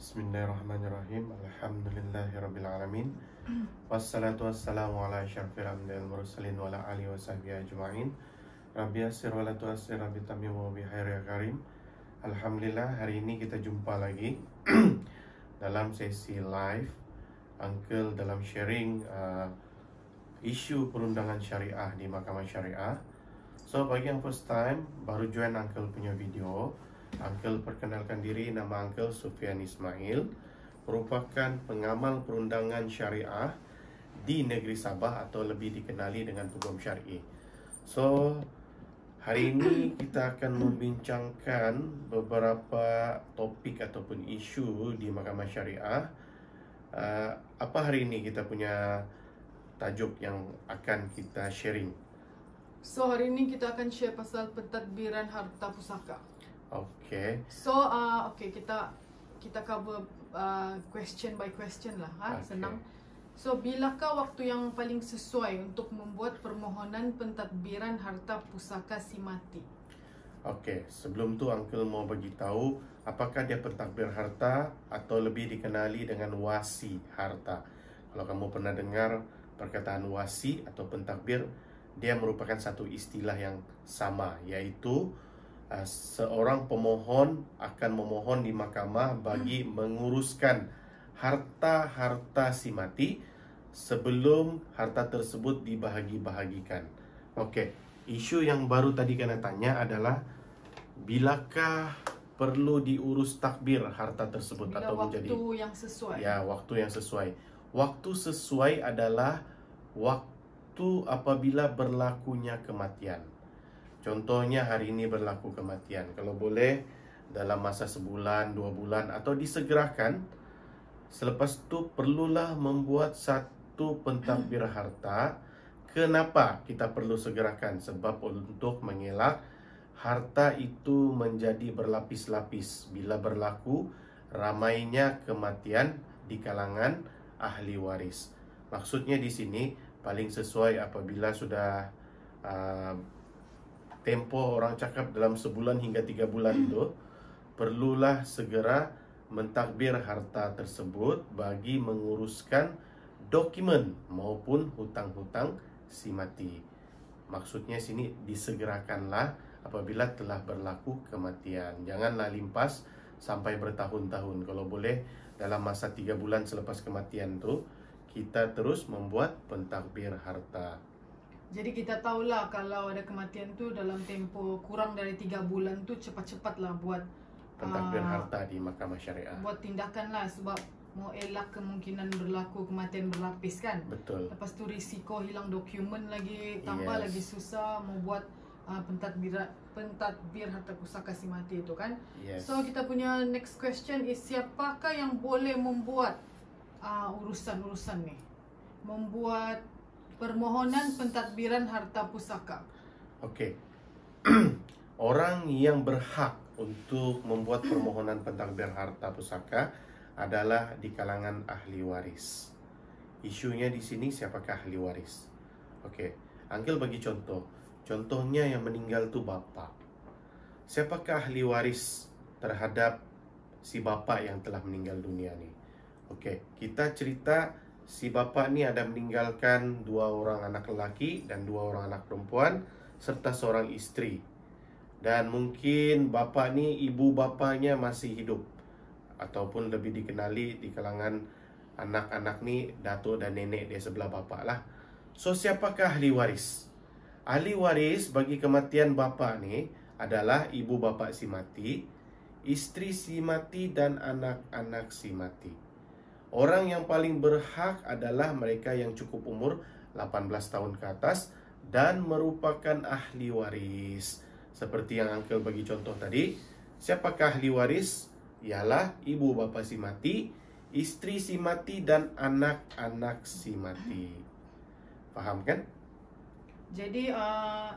Bismillahirrahmanirrahim. Alhamdulillahirrabbilalamin. Wassalatu wassalamu ala asyrafil anbiya'il mursalin wa ala alihi wa sahbihi ajma'in. Rabbi yassir wa la tu'assir, Rabbi tamim wa bi khair ya karim. Alhamdulillah, hari ini kita jumpa lagi dalam sesi live Uncle dalam sharing isu perundangan syariah di Mahkamah Syariah. So, bagi yang first time baru join Uncle punya video, Uncle perkenalkan diri, nama Uncle Sufyan Ismail, merupakan pengamal perundangan syariah di negeri Sabah atau lebih dikenali dengan Peguam Syar'i. So, hari ini kita akan membincangkan beberapa topik ataupun isu di Mahkamah Syariah. Apa hari ini kita punya tajuk yang akan kita sharing? So, hari ini kita akan share pasal pentadbiran harta pusaka. Okay. So, kita cover question by question lah, Okay. senang. So, bilakah waktu yang paling sesuai untuk membuat permohonan pentadbiran harta pusaka si mati? Okay, sebelum tu Uncle mau bagi tahu apakah dia pentadbir harta atau lebih dikenali dengan wasi harta. Kalau kamu pernah dengar perkataan wasi atau pentadbir, dia merupakan satu istilah yang sama, yaitu seorang pemohon akan memohon di mahkamah bagi menguruskan harta-harta si mati sebelum harta tersebut dibahagi-bahagikan. Okey, isu yang baru tadi kena tanya adalah bilakah perlu diurus takbir harta tersebut Bila atau waktu menjadi yang sesuai. Ya, waktu yang sesuai. Waktu sesuai adalah waktu apabila berlakunya kematian. Contohnya hari ini berlaku kematian. Kalau boleh dalam masa sebulan, 2 bulan atau disegerakan. Selepas itu perlulah membuat satu pentadbir harta. Kenapa kita perlu segerakan? Sebab untuk mengelak harta itu menjadi berlapis-lapis bila berlaku ramainya kematian di kalangan ahli waris. Maksudnya di sini paling sesuai apabila sudah tempoh orang cakap dalam sebulan hingga 3 bulan itu, perlulah segera mentadbir harta tersebut bagi menguruskan dokumen maupun hutang-hutang si mati. Maksudnya sini disegerakanlah apabila telah berlaku kematian. Janganlah limpas sampai bertahun-tahun. Kalau boleh dalam masa 3 bulan selepas kematian tu, kita terus membuat pentadbir harta. Jadi kita tahulah kalau ada kematian tu dalam tempoh kurang dari 3 bulan tu cepat-cepatlah buat Pentadbir harta di Mahkamah Syariah. buat tindakan lah, sebab mau elak kemungkinan berlaku kematian berlapis kan. Betul. Lepas tu risiko hilang dokumen lagi, tambah lagi susah mau buat pentadbir harta pusaka si mati itu kan. Yes. So kita punya next question is, siapakah yang boleh membuat urusan-urusan ni? Membuat permohonan pentadbiran harta pusaka. Okey. Orang yang berhak untuk membuat permohonan pentadbir harta pusaka adalah di kalangan ahli waris. Isunya di sini siapakah ahli waris? Okey. Uncle bagi contoh. Contohnya yang meninggal tu bapa. Siapakah ahli waris terhadap si bapa yang telah meninggal dunia ni? Okey, kita cerita si bapa ni ada meninggalkan 2 orang anak lelaki dan 2 orang anak perempuan serta seorang isteri. Dan mungkin bapa ni, ibu bapanya masih hidup ataupun lebih dikenali di kalangan anak-anak ni datuk dan nenek dia sebelah bapa lah. So, siapakah ahli waris? Ahli waris bagi kematian bapa ni adalah ibu bapa si mati, isteri si mati dan anak-anak si mati. Orang yang paling berhak adalah mereka yang cukup umur 18 tahun ke atas dan merupakan ahli waris. Seperti yang Uncle bagi contoh tadi, siapakah ahli waris? Ialah ibu bapa si mati, isteri si mati dan anak-anak si mati. Faham kan? Jadi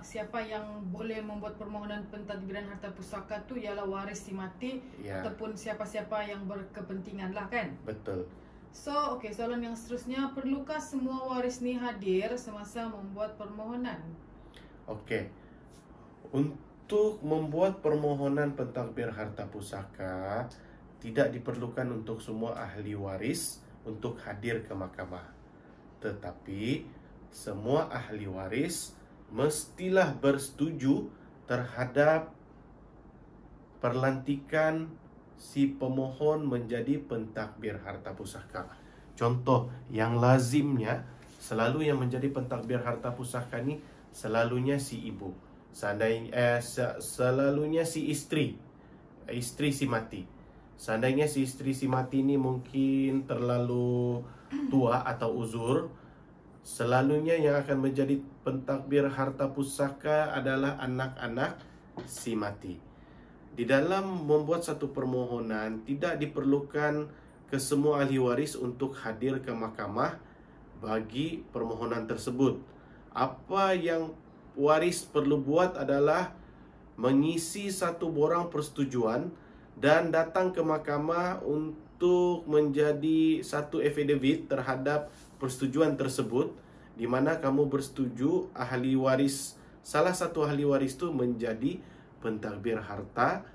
siapa yang boleh membuat permohonan pentadbiran harta pusaka tu ialah waris si mati, Ya. ataupun siapa-siapa yang berkepentingan lah kan. Betul. So, soalan yang seterusnya, perlukah semua waris ni hadir semasa membuat permohonan? Okey. Untuk membuat permohonan pentadbir harta pusaka, tidak diperlukan untuk semua ahli waris untuk hadir ke mahkamah. Tetapi semua ahli waris mestilah bersetuju terhadap perlantikan si pemohon menjadi pentadbir harta pusaka. Contoh yang lazimnya selalu yang menjadi pentadbir harta pusaka ni selalunya si ibu. Selalunya si isteri si mati. Seandainya si isteri si mati ni mungkin terlalu tua atau uzur, selalunya yang akan menjadi pentadbir harta pusaka adalah anak-anak si mati. Di dalam membuat satu permohonan, tidak diperlukan ke semua ahli waris untuk hadir ke mahkamah bagi permohonan tersebut. Apa yang waris perlu buat adalah mengisi satu borang persetujuan dan datang ke mahkamah untuk menjadi satu affidavit terhadap persetujuan tersebut, di mana kamu bersetuju ahli waris, salah satu ahli waris itu menjadi pentadbir harta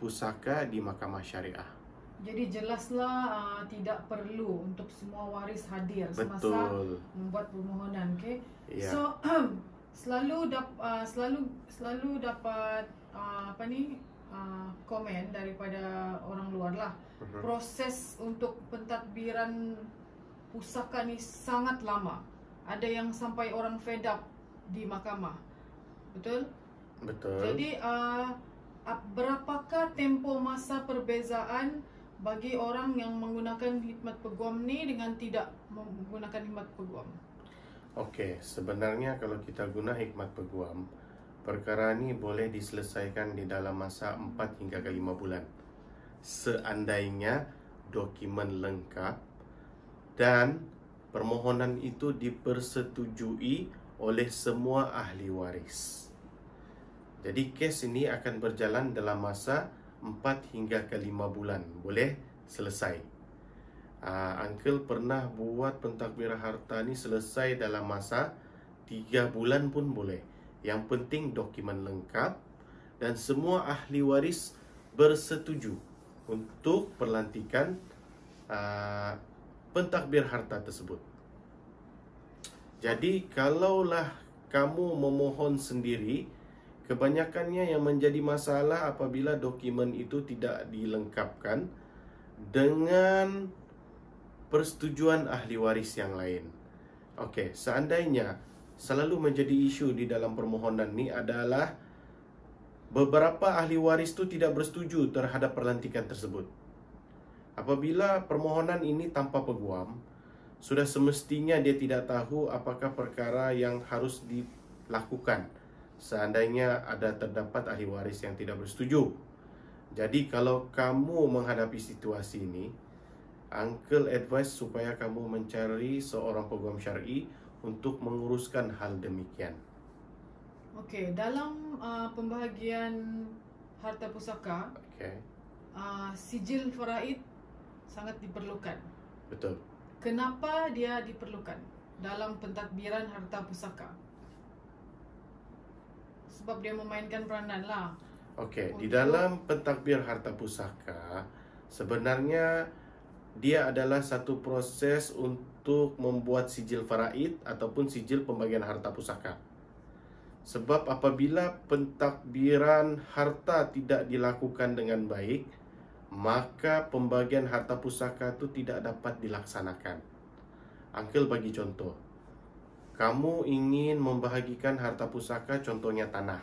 pusaka di mahkamah syariah. Jadi jelaslah tidak perlu untuk semua waris hadir semasa Betul. membuat permohonan, okey? Ya. So selalu dapat komen daripada orang luar lah. Proses untuk pentadbiran pusaka ni sangat lama. Ada yang sampai orang fed up di mahkamah. Betul? Betul. Jadi berapakah tempoh masa perbezaan bagi orang yang menggunakan khidmat peguam ni dengan tidak menggunakan khidmat peguam? Okey, sebenarnya kalau kita guna hikmat peguam, perkara ni boleh diselesaikan di dalam masa 4 hingga ke 5 bulan. Seandainya dokumen lengkap dan permohonan itu dipersetujui oleh semua ahli waris. Jadi kes ini akan berjalan dalam masa 4 hingga ke 5 bulan. Boleh selesai. Uncle pernah buat pentadbir harta ni selesai dalam masa 3 bulan pun boleh. Yang penting dokumen lengkap dan semua ahli waris bersetuju untuk perlantikan pentadbir harta tersebut. Jadi kalaulah kamu memohon sendiri, kebanyakannya yang menjadi masalah apabila dokumen itu tidak dilengkapkan dengan persetujuan ahli waris yang lain. Okey, seandainya selalu menjadi isu di dalam permohonan ni adalah beberapa ahli waris itu tidak bersetuju terhadap perlantikan tersebut. Apabila permohonan ini tanpa peguam, sudah semestinya dia tidak tahu apakah perkara yang harus dilakukan seandainya ada terdapat ahli waris yang tidak bersetuju. Jadi kalau kamu menghadapi situasi ini, Uncle advise supaya kamu mencari seorang peguam syar'i untuk menguruskan hal demikian. Okey, dalam pembahagian harta pusaka, sijil faraid sangat diperlukan. Betul. Kenapa dia diperlukan dalam pentadbiran harta pusaka? Sebab dia memainkan peranan lah. Okey, di dalam pentadbir harta pusaka sebenarnya dia adalah satu proses untuk membuat sijil faraid ataupun sijil pembagian harta pusaka. Sebab apabila pentadbiran harta tidak dilakukan dengan baik, maka pembagian harta pusaka itu tidak dapat dilaksanakan. Uncle bagi contoh. Kamu ingin membahagikan harta pusaka, contohnya tanah.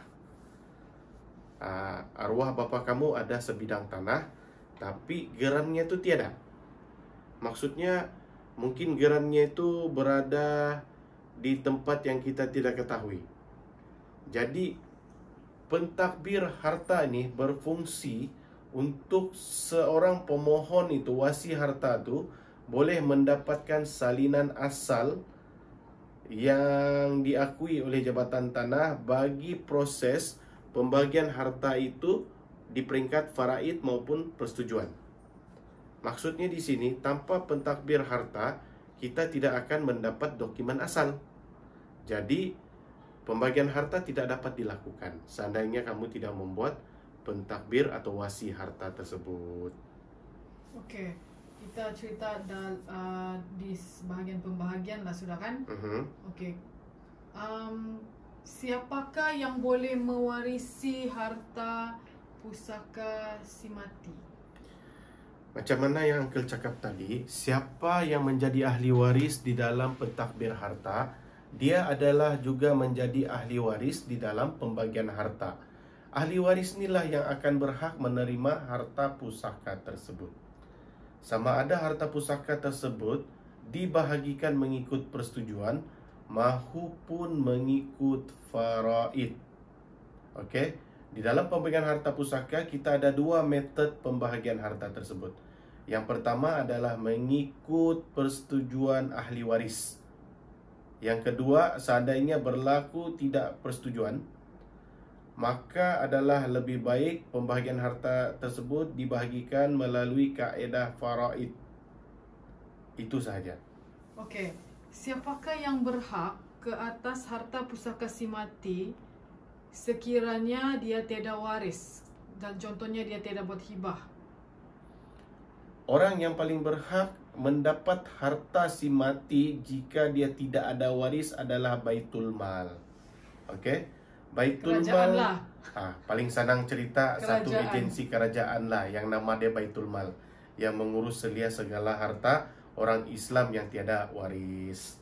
Arwah bapa kamu ada sebidang tanah, tapi gerannya itu tiada. Maksudnya mungkin gerannya itu berada di tempat yang kita tidak ketahui. Jadi pentadbir harta ini berfungsi untuk seorang pemohon itu, wasi harta itu boleh mendapatkan salinan asal yang diakui oleh Jabatan Tanah bagi proses pembagian harta itu di peringkat faraid maupun persetujuan. Maksudnya di sini, tanpa pentadbir harta, kita tidak akan mendapat dokumen asal. Jadi, pembagian harta tidak dapat dilakukan seandainya kamu tidak membuat pentadbir atau wasi harta tersebut. Okey, kita cerita di bahagian pembahagian lah sudah kan? Okey. Siapakah yang boleh mewarisi harta pusaka si mati? Macam mana yang Uncle cakap tadi, siapa yang menjadi ahli waris di dalam pentadbir harta, dia adalah juga menjadi ahli waris di dalam pembagian harta. Ahli waris inilah yang akan berhak menerima harta pusaka tersebut. Sama ada harta pusaka tersebut dibahagikan mengikut persetujuan maupun mengikut faraid. Okey? Di dalam pembagian harta pusaka kita ada dua metod pembahagian harta tersebut. Yang pertama adalah mengikut persetujuan ahli waris. Yang kedua, seandainya berlaku tidak persetujuan, maka adalah lebih baik pembahagian harta tersebut dibahagikan melalui kaedah faraid. Itu sahaja. Okey, siapakah yang berhak ke atas harta pusaka si mati sekiranya dia tiada waris dan contohnya dia tiada buat hibah? Orang yang paling berhak mendapat harta si mati jika dia tidak ada waris adalah Baitul Mal. Okey? Baitul Kerajaan Mal lah. paling senang cerita satu Kerajaan. agensi kerajaan lah yang nama dia Baitul Mal, yang mengurus selia segala harta orang Islam yang tiada waris.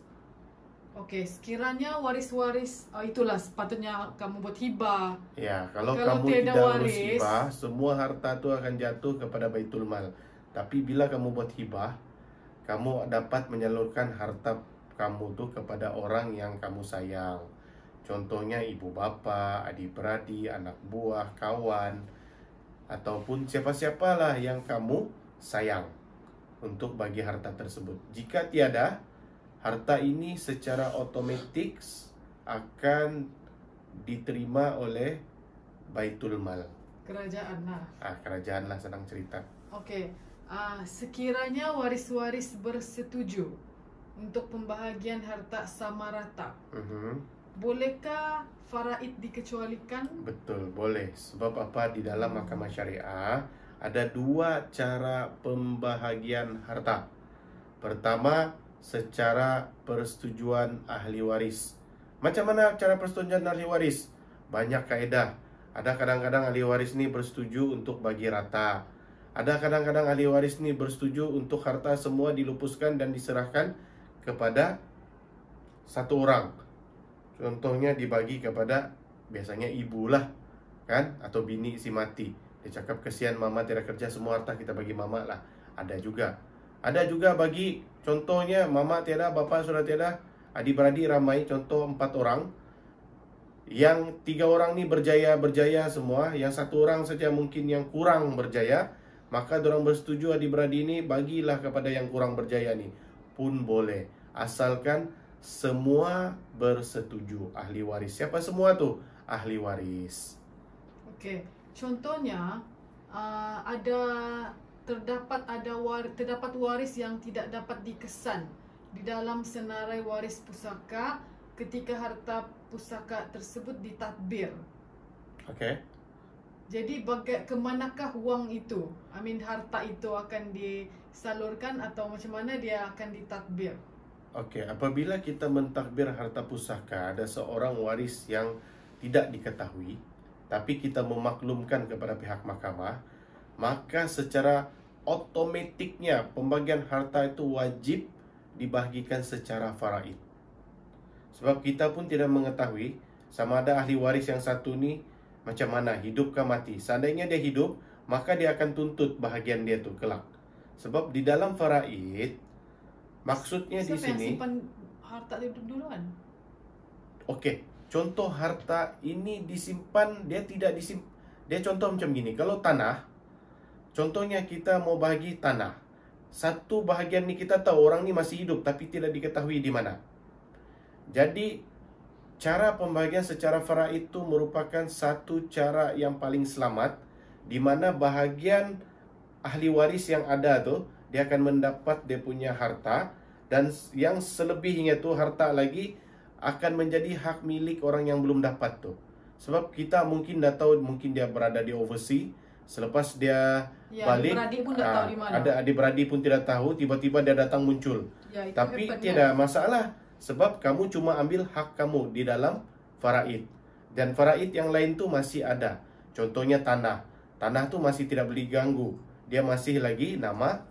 Okey, sekiranya waris-waris itulah sepatutnya kamu buat hibah. Ya, kalau Kalau kamu tiada tidak urus waris, hibah, semua harta tu akan jatuh kepada Baitul Mal. Tapi bila kamu buat hibah, kamu dapat menyalurkan harta kamu tu kepada orang yang kamu sayang. Contohnya ibu bapa, adik-beradik, anak buah, kawan, ataupun siapa-siapalah yang kamu sayang untuk bagi harta tersebut. Jika tiada, harta ini secara otomatik akan diterima oleh Baitul Mal. kerajaan lah. Kerajaan lah senang cerita. Okey, sekiranya waris-waris bersetuju untuk pembahagian harta sama rata, bolehkah faraid dikecualikan? Betul, boleh. Sebab apa? Di dalam mahkamah syariah ada dua cara pembahagian harta. Pertama, secara persetujuan ahli waris. Macam mana cara persetujuan ahli waris? Banyak kaedah. Ada kadang-kadang ahli waris ni bersetuju untuk bagi rata. Ada kadang-kadang ahli waris ni bersetuju untuk harta semua dilupuskan dan diserahkan kepada satu orang. Contohnya dibagi kepada biasanya ibu lah, kan? Atau bini si mati. Dia cakap kesian mama tiada kerja, semua harta kita bagi mama lah. Ada juga. Ada juga bagi, contohnya mama tiada, bapa sudah tiada, adik-beradik ramai, contoh 4 orang. Yang 3 orang ni berjaya semua, yang 1 orang saja mungkin yang kurang berjaya, maka dorang bersetuju adik-beradik ni bagilah kepada yang kurang berjaya ni. Pun boleh, asalkan semua bersetuju ahli waris. Siapa semua tu? Ahli waris. Okey, contohnya terdapat waris yang tidak dapat dikesan di dalam senarai waris pusaka ketika harta pusaka tersebut ditadbir. Okey. Jadi kemanakah wang itu? Harta itu akan disalurkan atau macam mana dia akan ditadbir? Okey, apabila kita mentadbir harta pusaka, ada seorang waris yang tidak diketahui, tapi kita memaklumkan kepada pihak mahkamah, maka secara otomatiknya pembagian harta itu wajib dibahagikan secara faraid. Sebab kita pun tidak mengetahui sama ada ahli waris yang satu ni macam mana, hidup ke mati. Seandainya dia hidup, maka dia akan tuntut bahagian dia tu kelak. Sebab di dalam faraid, maksudnya di sini, siapa yang simpan harta itu duluan? Okey, contoh harta ini disimpan, dia tidak disimpan. Dia contoh macam gini, kalau tanah, contohnya kita mau bagi tanah. Satu bahagian ni kita tahu orang ni masih hidup tapi tidak diketahui di mana. Jadi cara pembagian secara faraid itu merupakan satu cara yang paling selamat, di mana bahagian ahli waris yang ada tu dia akan mendapat dia punya harta, dan yang selebihnya tu harta lagi akan menjadi hak milik orang yang belum dapat tu. Sebab kita mungkin dah tahu, mungkin dia berada di overseas, Selepas dia Ya, balik, adik-beradik pun tak tahu di mana. ada adik-beradik pun tidak tahu, tiba-tiba dia datang muncul. Ya, itu Tapi happen, tidak masalah, sebab kamu cuma ambil hak kamu di dalam faraid. Dan faraid yang lain tu masih ada. Contohnya tanah. Tanah tu masih tidak boleh ganggu. Dia masih lagi nama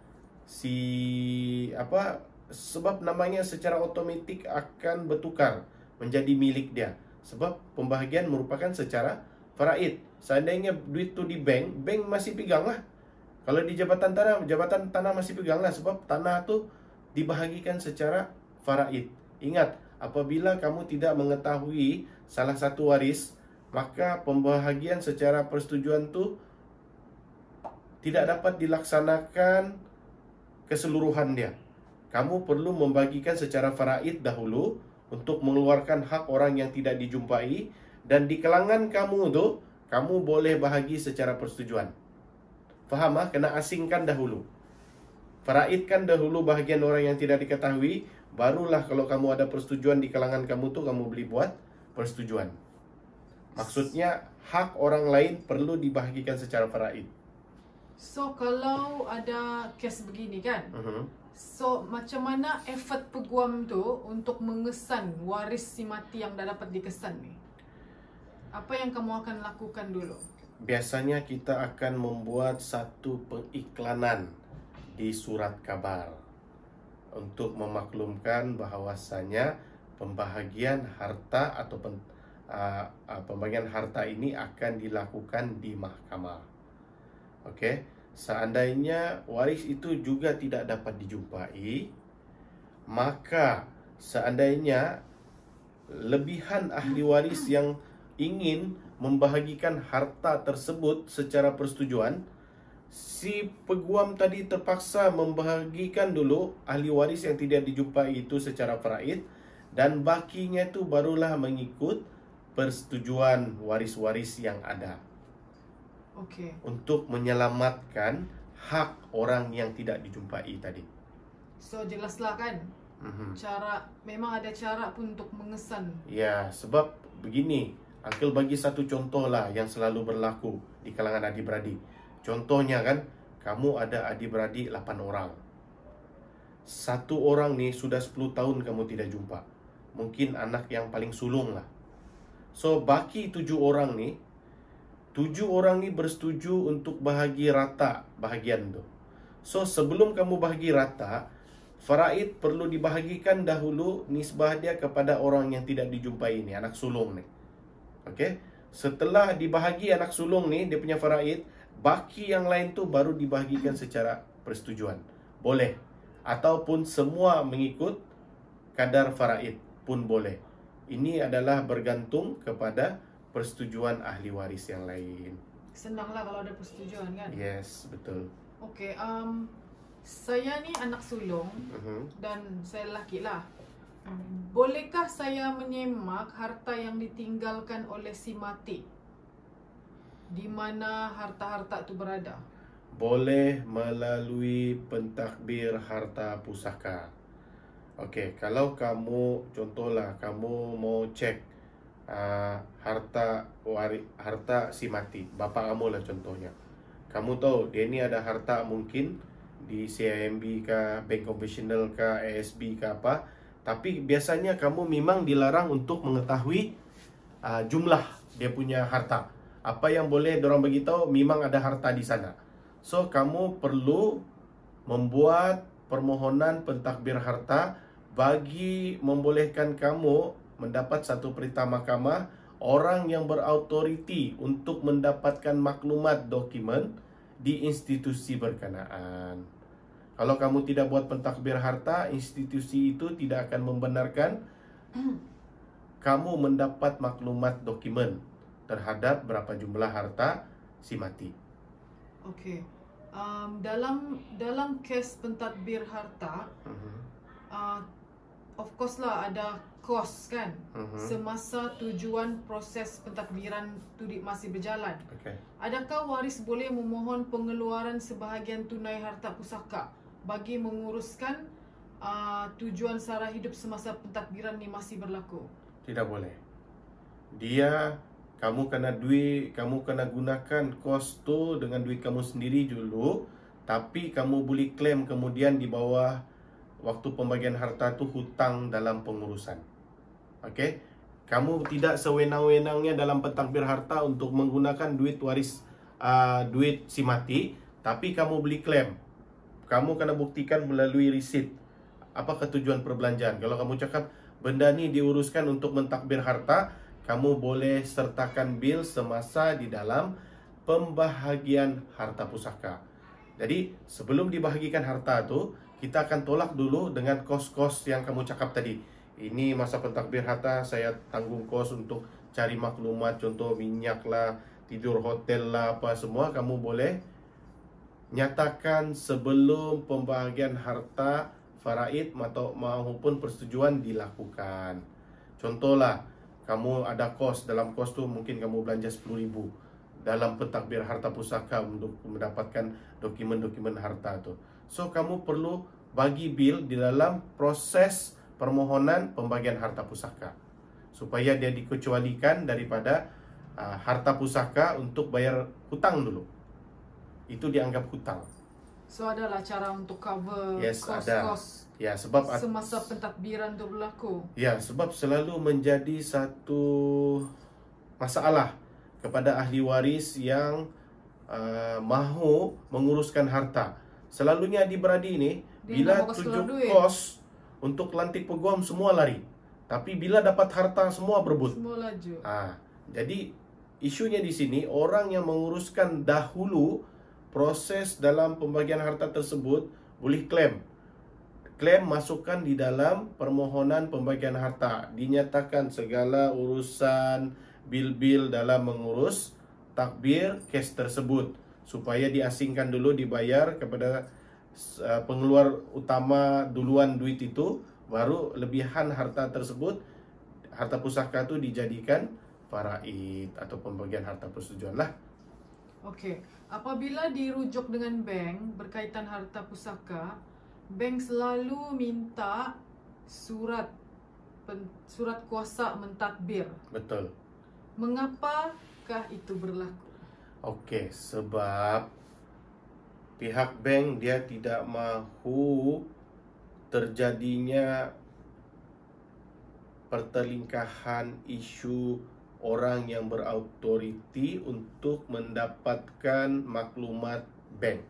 sebab namanya secara otomatik akan bertukar menjadi milik dia. Sebab pembahagian merupakan secara faraid. Seandainya duit tu di bank, bank masih pegang lah. Kalau di jabatan tanah masih pegang lah. Sebab tanah tu dibahagikan secara faraid. Ingat, apabila kamu tidak mengetahui salah satu waris, maka pembahagian secara persetujuan tu tidak dapat dilaksanakan keseluruhan dia. Kamu perlu membagikan secara faraid dahulu untuk mengeluarkan hak orang yang tidak dijumpai, dan di kalangan kamu tu, kamu boleh bahagi secara persetujuan. Faham ah? Kena asingkan dahulu. Faraidkan dahulu bahagian orang yang tidak diketahui, barulah kalau kamu ada persetujuan di kalangan kamu tu, kamu boleh buat persetujuan. Maksudnya hak orang lain perlu dibahagikan secara faraid. So, kalau ada kes begini kan, so macam mana effort peguam tu untuk mengesan waris si mati yang dah dapat dikesan ni? Apa yang kamu akan lakukan dulu? Biasanya kita akan membuat satu pengiklanan di surat kabar untuk memaklumkan bahawasanya pembahagian harta atau pembagian harta ini akan dilakukan di mahkamah. Okey, seandainya waris itu juga tidak dapat dijumpai, maka seandainya lebihan ahli waris yang ingin membahagikan harta tersebut secara persetujuan, si peguam tadi terpaksa membahagikan dulu ahli waris yang tidak dijumpai itu secara faraid, dan bakinya itu barulah mengikut persetujuan waris-waris yang ada. Okey. Untuk menyelamatkan hak orang yang tidak dijumpai tadi. So, jelaslah kan? Memang ada cara pun untuk mengesan. Ya, sebab begini, Uncle bagi satu contoh lah yang selalu berlaku di kalangan adik-beradik. Contohnya kan, kamu ada adik-beradik 8 orang. Satu orang ni sudah 10 tahun kamu tidak jumpa. Mungkin anak yang paling sulung lah. So, baki 7 orang ni, 7 orang ni bersetuju untuk bahagi rata bahagian tu. So, sebelum kamu bahagi rata, faraid perlu dibahagikan dahulu nisbah dia kepada orang yang tidak dijumpai ni, anak sulung ni. Okey? Setelah dibahagi anak sulung ni, dia punya faraid, baki yang lain tu baru dibahagikan secara persetujuan. Boleh. Ataupun semua mengikut kadar faraid pun boleh. Ini adalah bergantung kepada persetujuan ahli waris yang lain. Senanglah kalau ada persetujuan kan? Yes, betul. Okey, saya ni anak sulung dan saya lelaki lah. Bolehkah saya menyemak harta yang ditinggalkan oleh si mati? Di mana harta-harta tu berada? Boleh melalui pentadbir harta pusaka. Okey, kalau kamu, contohlah kamu mau cek harta si mati, bapa kamu lah contohnya. Kamu tahu dia ni ada harta mungkin di CIMB kah, Bank Conventional kah, ASB kah apa, tapi biasanya kamu memang dilarang untuk mengetahui jumlah dia punya harta. Apa yang boleh dorang bagi tahu memang ada harta di sana. So kamu perlu membuat permohonan pentadbir harta bagi membolehkan kamu mendapat satu perintah mahkamah orang yang berautoriti untuk mendapatkan maklumat dokumen di institusi berkenaan. Kalau kamu tidak buat pentadbir harta, institusi itu tidak akan membenarkan kamu mendapat maklumat dokumen terhadap berapa jumlah harta si mati. Okey. Dalam kes pentadbir harta, of course lah ada kos kan, semasa tujuan proses pentadbiran tu masih berjalan. Okay. Adakah waris boleh memohon pengeluaran sebahagian tunai harta pusaka bagi menguruskan tujuan sara hidup semasa pentadbiran ni masih berlaku? Tidak boleh. Dia kamu kena gunakan kos tu dengan duit kamu sendiri dulu, tapi kamu boleh klaim kemudian di bawah waktu pembagian harta tu hutang dalam pengurusan. Okey, kamu tidak sewenang-wenangnya dalam pentadbir harta untuk menggunakan duit waris, duit si mati, tapi kamu boleh klaim. Kamu kena buktikan melalui risit apa ketujuan perbelanjaan. Kalau kamu cakap benda ni diuruskan untuk mentadbir harta, kamu boleh sertakan bil semasa di dalam pembahagian harta pusaka. Jadi sebelum dibahagikan harta tu, kita akan tolak dulu dengan kos-kos yang kamu cakap tadi. Ini masa pentadbir harta saya tanggung kos untuk cari maklumat, contoh minyak lah, tidur hotel lah, apa semua kamu boleh nyatakan sebelum pembahagian harta faraid maupun persetujuan dilakukan. Contohlah, kamu ada kos, dalam kos tu mungkin kamu belanja 10.000 dalam pentadbir harta pusaka untuk mendapatkan dokumen-dokumen harta tu. So kamu perlu bagi bil di dalam proses permohonan pembagian harta pusaka, supaya dia dikecualikan daripada harta pusaka untuk bayar hutang dulu. Itu dianggap hutang. So adalah cara untuk cover Ada. kos-kos Ya, sebab semasa pentadbiran tu berlaku. Ya, sebab selalu menjadi satu masalah kepada ahli waris yang mahu menguruskan harta. Selalunya adik-beradik ni bila tunjuk kos untuk lantik peguam semua lari, tapi bila dapat harta semua berebut. Semua laju. Jadi isunya di sini, orang yang menguruskan dahulu proses dalam pembagian harta tersebut boleh klaim. Klaim masukkan di dalam permohonan pembagian harta, dinyatakan segala urusan bil-bil dalam mengurus takbir kes tersebut, supaya diasingkan dulu, dibayar kepada pengeluar utama duluan duit itu, baru lebihan harta tersebut, harta pusaka itu dijadikan faraid atau pembagian harta persetujuan lah. Okey, apabila dirujuk dengan bank berkaitan harta pusaka, bank selalu minta surat kuasa mentadbir. Betul. Mengapakah itu berlaku? Okey, sebab pihak bank dia tidak mahu terjadinya pertelingkahan isu orang yang berautoriti untuk mendapatkan maklumat bank.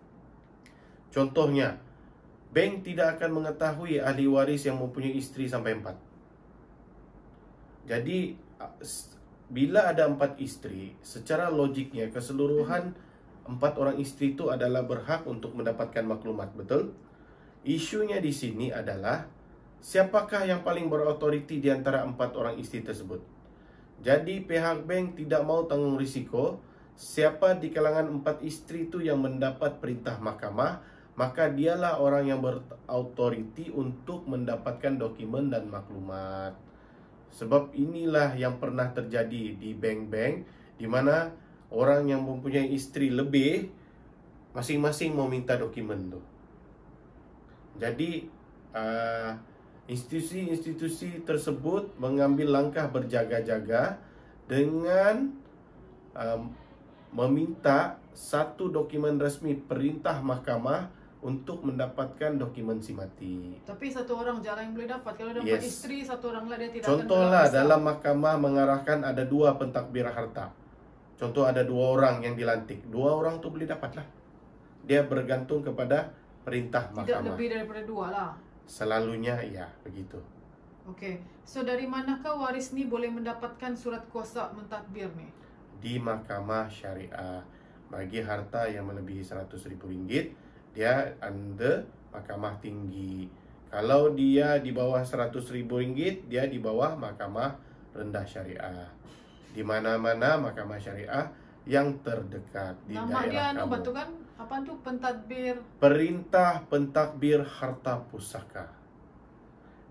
Contohnya, bank tidak akan mengetahui ahli waris yang mempunyai isteri sampai 4. Jadi bila ada 4 isteri, secara logiknya keseluruhan 4 orang isteri itu adalah berhak untuk mendapatkan maklumat, betul? Isunya di sini adalah siapakah yang paling berautoriti di antara 4 orang isteri tersebut. Jadi pihak bank tidak mau tanggung risiko siapa di kalangan 4 isteri itu yang mendapat perintah mahkamah, maka dialah orang yang berautoriti untuk mendapatkan dokumen dan maklumat. Sebab inilah yang pernah terjadi di bank-bank, di mana orang yang mempunyai isteri lebih masing-masing mau minta dokumen tu. Jadi institusi-institusi tersebut mengambil langkah berjaga-jaga dengan meminta satu dokumen resmi perintah mahkamah untuk mendapatkan dokumen si mati. Tapi satu orang je yang boleh dapat. Kalau ada 4 isteri, satu orang lah dia tidak Contohlah akan dalam mahkamah mengarahkan ada 2 pentadbir harta. Contoh ada 2 orang yang dilantik, 2 orang tu boleh dapat lah. Dia bergantung kepada perintah mahkamah. Tidak lebih daripada 2 lah. Selalunya ya begitu. Okey. So dari manakah waris ni boleh mendapatkan surat kuasa mentadbir ni? Di mahkamah syariah. Bagi harta yang melebihi RM100,000, dia under mahkamah tinggi. Kalau dia di bawah RM100,000, dia di bawah mahkamah rendah syariah. Di mana-mana mahkamah syariah yang terdekat di Nama daerah dia kamu. betul kan? Apa tu pentadbir? Perintah pentadbir harta pusaka.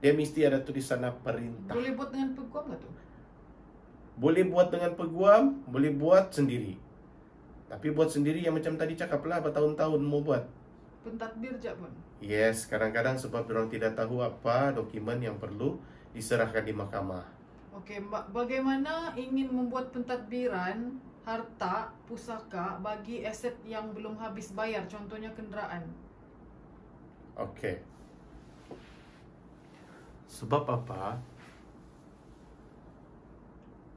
Dia mesti ada tulisan perintah. Boleh buat dengan peguam tak tu? Boleh buat dengan peguam, boleh buat sendiri. Tapi buat sendiri yang macam tadi cakap lah, bertahun-tahun mau buat. Pentadbir je pun. Yes, kadang-kadang sebab orang tidak tahu apa dokumen yang perlu diserahkan di mahkamah. Okey, bagaimana ingin membuat pentadbiran harta pusaka bagi aset yang belum habis bayar, contohnya kenderaan? Okey. Sebab apa?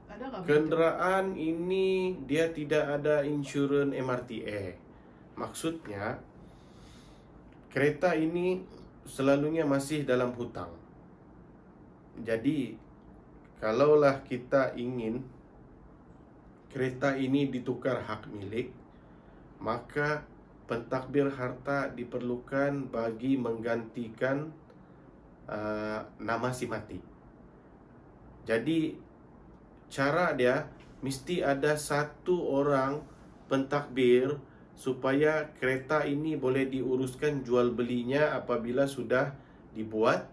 Adakah begitu? Kenderaan ini dia tidak ada insurans MRTA. Maksudnya kereta ini selalunya masih dalam hutang. Jadi kalaulah kita ingin kereta ini ditukar hak milik, maka pentadbir harta diperlukan bagi menggantikan nama si mati. Jadi cara dia mesti ada satu orang pentadbir supaya kereta ini boleh diuruskan jual belinya apabila sudah dibuat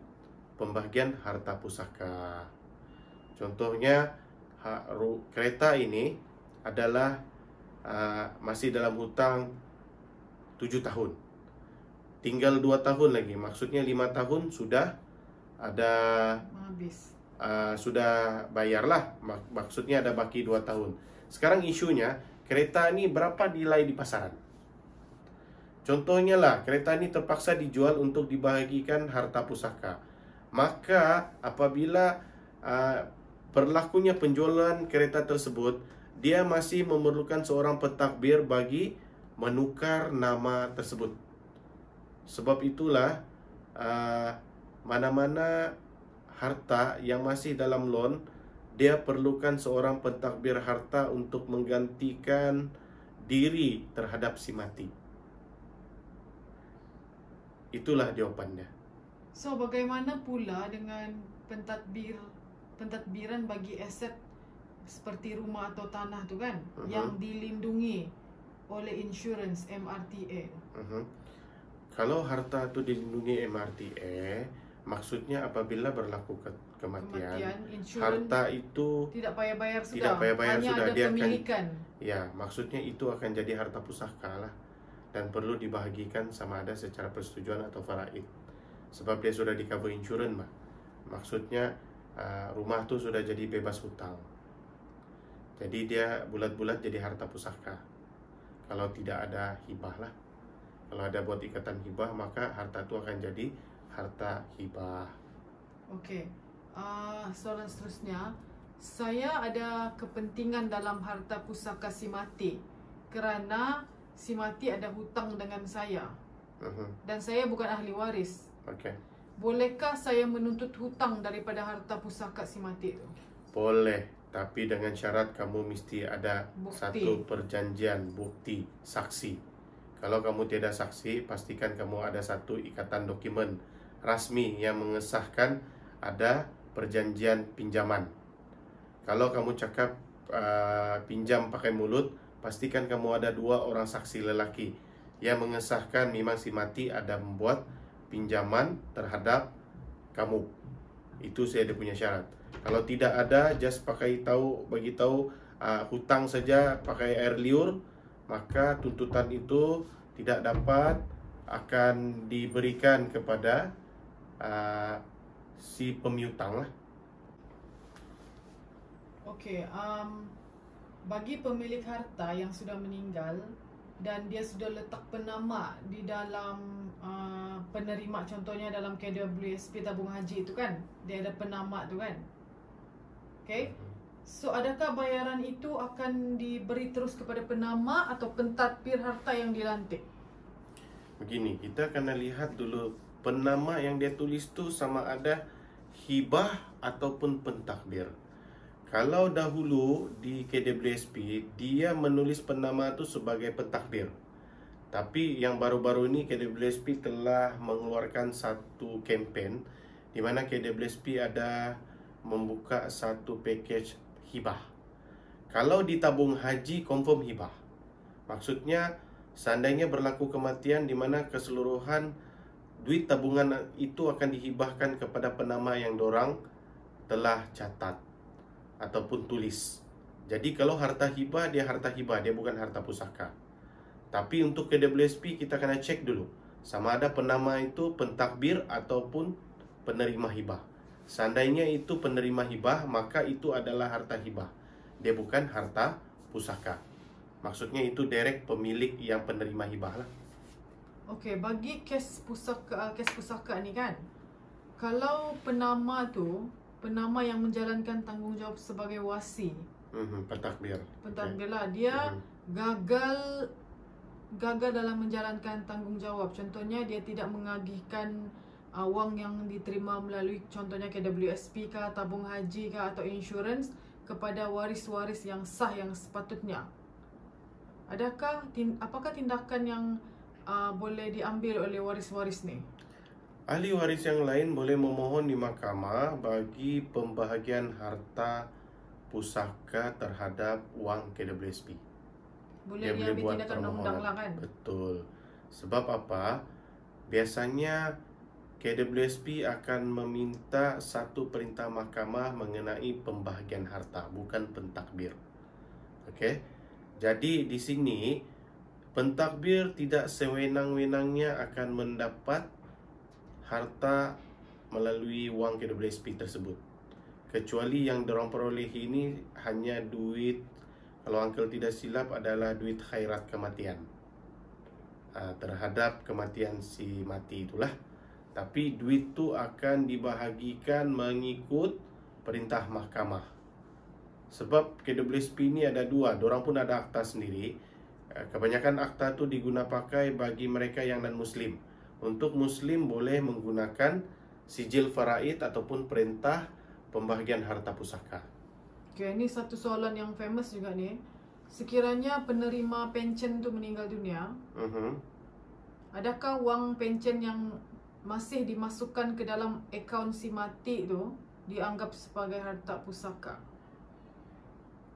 pembagian harta pusaka. Contohnya kereta ini adalah masih dalam hutang 7 tahun. Tinggal 2 tahun lagi, maksudnya 5 tahun sudah ada Habis. sudah bayarlah, maksudnya ada baki 2 tahun. Sekarang isunya kereta ini berapa nilai di pasaran. Contohnya lah, kereta ini terpaksa dijual untuk dibahagikan harta pusaka. Maka apabila berlakunya penjualan kereta tersebut, dia masih memerlukan seorang pentadbir bagi menukar nama tersebut. Sebab itulah mana-mana harta yang masih dalam loan, dia perlukan seorang pentadbir harta untuk menggantikan diri terhadap si mati. Itulah jawapannya. So, bagaimana pula dengan pentadbiran bagi aset seperti rumah atau tanah tu kan, yang dilindungi oleh insurans MRTA? Kalau harta itu dilindungi MRTA, maksudnya apabila berlaku kematian, harta itu tidak payah bayar sudah. Tidak payah bayar hanya sudah. ada Dia pemilikan. ya, maksudnya itu akan jadi harta pusaka lah, dan perlu dibahagikan sama ada secara persetujuan atau faraid. Sebab dia sudah di cover insurans mah. Maksudnya rumah tu sudah jadi bebas hutang. Jadi dia bulat-bulat jadi harta pusaka. Kalau tidak ada hibah lah. Kalau ada buat ikatan hibah, maka harta itu akan jadi harta hibah. Okey. Soalan seterusnya, saya ada kepentingan dalam harta pusaka si mati kerana si mati ada hutang dengan saya. Dan saya bukan ahli waris. Okey. Bolehkah saya menuntut hutang daripada harta pusaka si mati itu? Boleh, tapi dengan syarat kamu mesti ada Bukti. satu perjanjian, bukti, saksi. Kalau kamu tiada saksi, pastikan kamu ada satu ikatan dokumen rasmi yang mengesahkan ada perjanjian pinjaman. Kalau kamu cakap pinjam pakai mulut, pastikan kamu ada 2 orang saksi lelaki yang mengesahkan memang si mati ada membuat pinjaman terhadap kamu. Itu saya ada punya syarat. Kalau tidak ada, just bagi tahu hutang saja pakai air liur, maka tuntutan itu tidak dapat akan diberikan kepada si pemiutang lah. Okey, bagi pemilik harta yang sudah meninggal dan dia sudah letak penama di dalam penerima, contohnya dalam KWSP tabung haji itu kan, dia ada penama tu kan. Okey. So, adakah bayaran itu akan diberi terus kepada penama atau pentadbir harta yang dilantik? Begini, kita kena lihat dulu penama yang dia tulis tu sama ada hibah ataupun pentadbir. Kalau dahulu di KWSP dia menulis penama tu sebagai pentadbir. Tapi yang baru-baru ini KWSP telah mengeluarkan satu kempen di mana KWSP ada membuka satu package hibah. Kalau di tabung haji confirm hibah. Maksudnya seandainya berlaku kematian di mana keseluruhan duit tabungan itu akan dihibahkan kepada penama yang dorang telah catat ataupun tulis. Jadi kalau harta hibah, dia harta hibah, dia bukan harta pusaka. Tapi untuk KWSP kita kena cek dulu sama ada penama itu pentadbir ataupun penerima hibah. Seandainya itu penerima hibah, maka itu adalah harta hibah. Dia bukan harta pusaka. Maksudnya itu direct pemilik yang penerima hibah lah. Okey, bagi kes pusaka ni kan, kalau penama tu, penama yang menjalankan tanggungjawab sebagai wasi, Pentadbir. pentadbir lah, dia gagal dalam menjalankan tanggungjawab. Contohnya dia tidak mengagihkan wang yang diterima melalui contohnya KWSP kah, tabung haji kah atau insurans kepada waris-waris yang sah yang sepatutnya. Apakah tindakan yang boleh diambil oleh waris-waris ni? Ahli waris yang lain boleh memohon di mahkamah bagi pembahagian harta pusaka terhadap wang KWSP. Boleh Dia diambil buat tindakan undang-undang permohonan. lah kan? Betul. Sebab apa? Biasanya KWSP akan meminta satu perintah mahkamah mengenai pembahagian harta, bukan pentadbir. Okey. Jadi di sini pentadbir tidak sewenang-wenangnya akan mendapat harta melalui wang KWSP tersebut. Kecuali yang diorang peroleh ini hanya duit, kalau uncle tidak silap adalah duit khairat kematian, terhadap kematian si mati itulah. Tapi duit tu akan dibahagikan mengikut perintah mahkamah. Sebab KWSP ni ada dua, diorang pun ada akta sendiri. Kebanyakan akta tu diguna pakai bagi mereka yang non-Muslim. Untuk Muslim boleh menggunakan sijil faraid ataupun perintah pembahagian harta pusaka. Okay, ini satu soalan yang famous juga ni. Sekiranya penerima pension tu meninggal dunia, adakah wang pension yang masih dimasukkan ke dalam akaun si mati tu dianggap sebagai harta pusaka?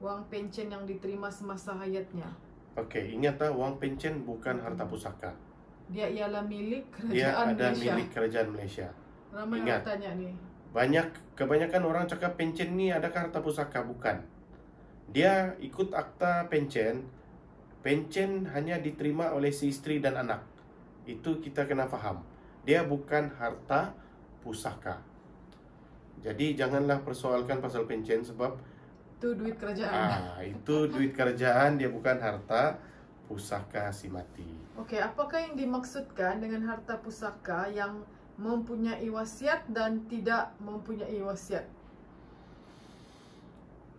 Wang pension yang diterima semasa hayatnya. Okey, ingat wang pension bukan harta pusaka. Dia ialah milik Dia kerajaan ada Malaysia. milik kerajaan Malaysia. Ramai Ingat. orang tanya ni. Kebanyakan orang cakap pension ni adakah harta pusaka? Bukan. Dia ikut akta pension. Pension hanya diterima oleh si isteri dan anak. Itu kita kena faham. Dia bukan harta pusaka. Jadi janganlah persoalkan pasal pension sebab Itu duit kerajaan. itu duit kerajaan, dia bukan harta pusaka si mati. Okey, apakah yang dimaksudkan dengan harta pusaka yang mempunyai wasiat dan tidak mempunyai wasiat?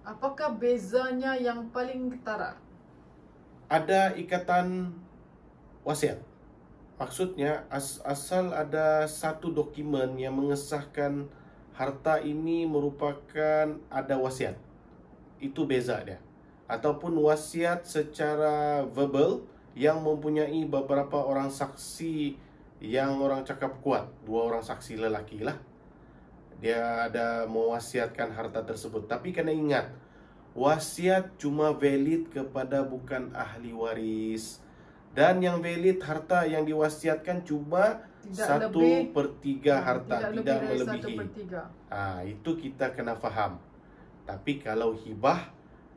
Apakah bezanya yang paling ketara? Ada ikatan wasiat. Maksudnya asal ada satu dokumen yang mengesahkan harta ini merupakan ada wasiat. Itu beza dia. Ataupun wasiat secara verbal yang mempunyai beberapa orang saksi yang orang cakap kuat, 2 orang saksi lelaki lah. Dia ada mewasiatkan harta tersebut. Tapi kena ingat, wasiat cuma valid kepada bukan ahli waris. Dan yang valid harta yang diwasiatkan cuma 1/3 harta, tidak melebihi. 1/3. Itu kita kena faham. Tapi kalau hibah,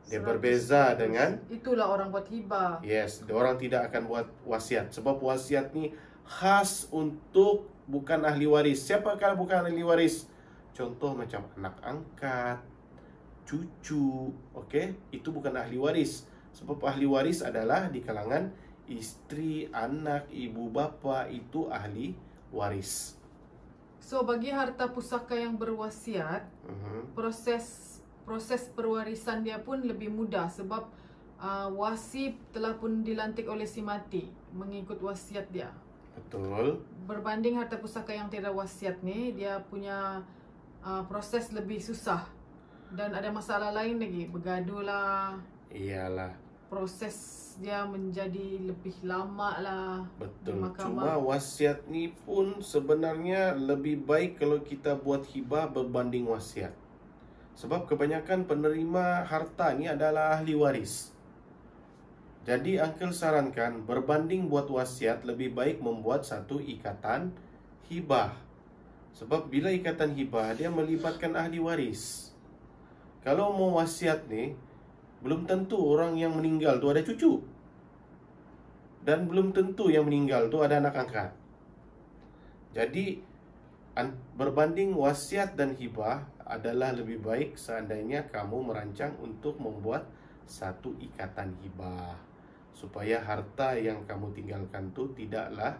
dia berbeza dengan, itulah orang buat hibah. yes, orang tidak akan buat wasiat. Sebab wasiat ni khas untuk bukan ahli waris. Siapakah bukan ahli waris? Contoh macam anak angkat, cucu, okey? Itu bukan ahli waris. Sebab ahli waris adalah di kalangan isteri, anak, ibu, bapa, itu ahli waris. So bagi harta pusaka yang berwasiat, proses perwarisan dia pun lebih mudah sebab wasi telah pun dilantik oleh si mati mengikut wasiat dia. Betul. Berbanding harta pusaka yang tidak wasiat ni, dia punya proses lebih susah dan ada masalah lain lagi, bergaduh lah. Iyalah. Proses dia menjadi lebih lama lah. Betul. Cuma wasiat ni pun sebenarnya lebih baik kalau kita buat hibah berbanding wasiat. Sebab kebanyakan penerima harta ni adalah ahli waris. Jadi uncle sarankan berbanding buat wasiat, lebih baik membuat satu ikatan hibah. Sebab bila ikatan hibah, dia melibatkan ahli waris. Kalau mau wasiat ni, belum tentu orang yang meninggal tu ada cucu. Dan belum tentu yang meninggal tu ada anak angkat. Jadi Berbanding wasiat dan hibah adalah lebih baik seandainya kamu merancang untuk membuat satu ikatan hibah, supaya harta yang kamu tinggalkan itu tidaklah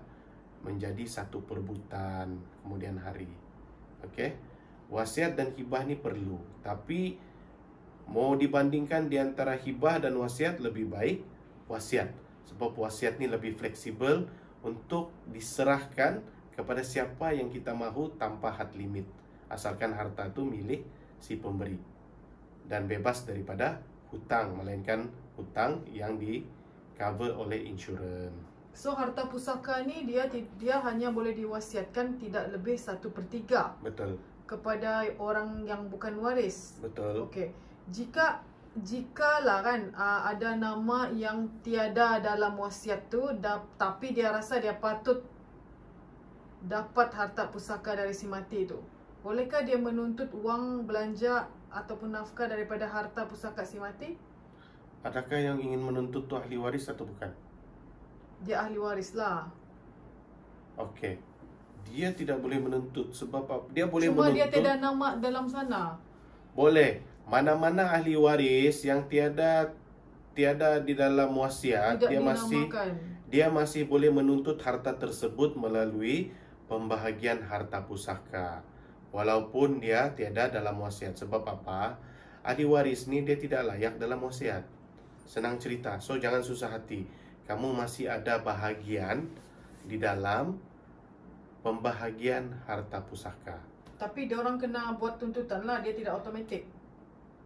menjadi satu perebutan kemudian hari. Oke, wasiat dan hibah ini perlu, tapi mau dibandingkan di antara hibah dan wasiat, lebih baik wasiat, sebab wasiat ini lebih fleksibel untuk diserahkan kepada siapa yang kita mahu tanpa had limit, asalkan harta itu milik si pemberi dan bebas daripada hutang, melainkan hutang yang di cover oleh insurans. So harta pusaka ni dia hanya boleh diwasiatkan tidak lebih 1/3. Betul. Kepada orang yang bukan waris. Betul. Okey. Jikalah kan ada nama yang tiada dalam wasiat tu, tapi dia rasa dia patut dapat harta pusaka dari si mati tu, bolehkah dia menuntut wang belanja ataupun nafkah daripada harta pusaka si mati? Adakah yang ingin menuntut tu ahli waris atau bukan? Dia ahli waris lah. Okey. Dia tidak boleh menuntut sebab dia boleh Cuma menuntut. dia tiada nama dalam sana. Boleh. Mana-mana ahli waris yang tiada di dalam wasiat, dia masih boleh menuntut harta tersebut melalui pembahagian harta pusaka, walaupun dia tiada dalam wasiat. Sebab apa? Ahli waris ni dia tidak layak dalam wasiat. Senang cerita. So jangan susah hati. Kamu masih ada bahagian di dalam pembahagian harta pusaka. Tapi diorang kena buat tuntutan lah, dia tidak automatik.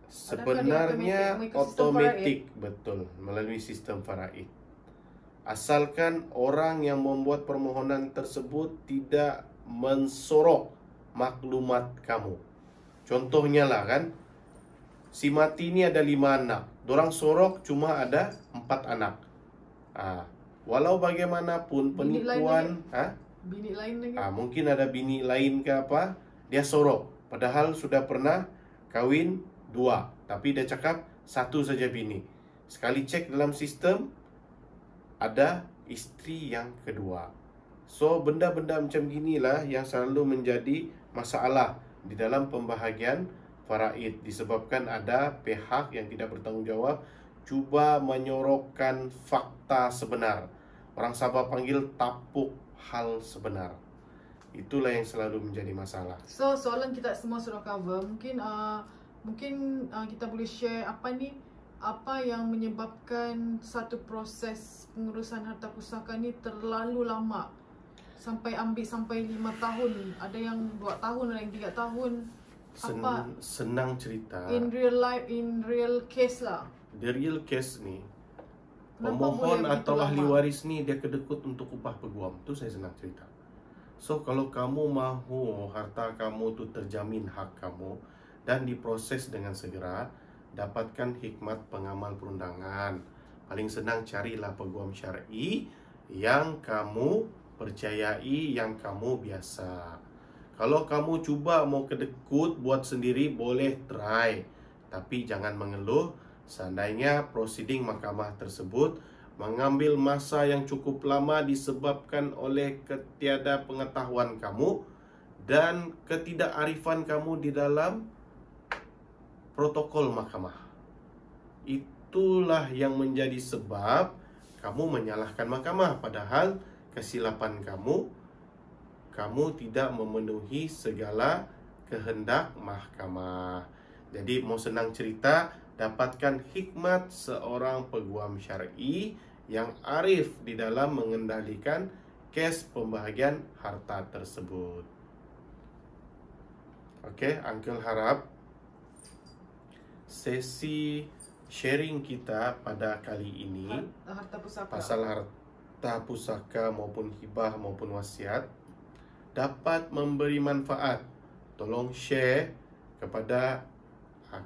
Sebenarnya otomatik, betul, melalui sistem faraid. Asalkan orang yang membuat permohonan tersebut tidak mensorok maklumat kamu. Contohnya lah kan, si mati ini ada 5 anak, dorang sorok cuma ada 4 anak. Walau bagaimanapun penipuan, bini lain lagi. Mungkin ada bini lain ke apa, dia sorok, padahal sudah pernah kawin 2, tapi dia cakap 1 saja bini. Sekali cek dalam sistem, ada isteri yang kedua. So benda-benda macam ginilah yang selalu menjadi masalah di dalam pembahagian faraid, disebabkan ada pihak yang tidak bertanggungjawab cuba menyorokkan fakta sebenar. Orang Sabah panggil tapuk hal sebenar. Itulah yang selalu menjadi masalah. So soalan kita semua sudah cover. Mungkin kita boleh share apa yang menyebabkan satu proses pengurusan harta pusaka ni terlalu lama, sampai 5 tahun, ada yang 2 tahun, ada yang 3 tahun. Senang cerita. In real life, in real case lah. The real case ni, pemohon atau ahli waris ni dia kedekut untuk upah peguam. Tu saya senang cerita. So kalau kamu mahu harta kamu tu terjamin hak kamu dan diproses dengan segera, dapatkan hikmat pengamal perundangan. Paling senang carilah peguam syar'i yang kamu percayai, yang kamu biasa. Kalau kamu cuba mau kedekut buat sendiri, boleh try, tapi jangan mengeluh seandainya proceeding mahkamah tersebut mengambil masa yang cukup lama disebabkan oleh ketiada pengetahuan kamu dan ketidakarifan kamu di dalam protokol mahkamah. Itulah yang menjadi sebab kamu menyalahkan mahkamah, padahal kesilapan kamu tidak memenuhi segala kehendak mahkamah. Jadi mau senang cerita, dapatkan hikmat seorang peguam syar'i yang arif di dalam mengendalikan kes pembahagian harta tersebut. Oke, Uncle harap sesi sharing kita pada kali ini pasal harta pusaka maupun hibah maupun wasiat dapat memberi manfaat. Tolong share kepada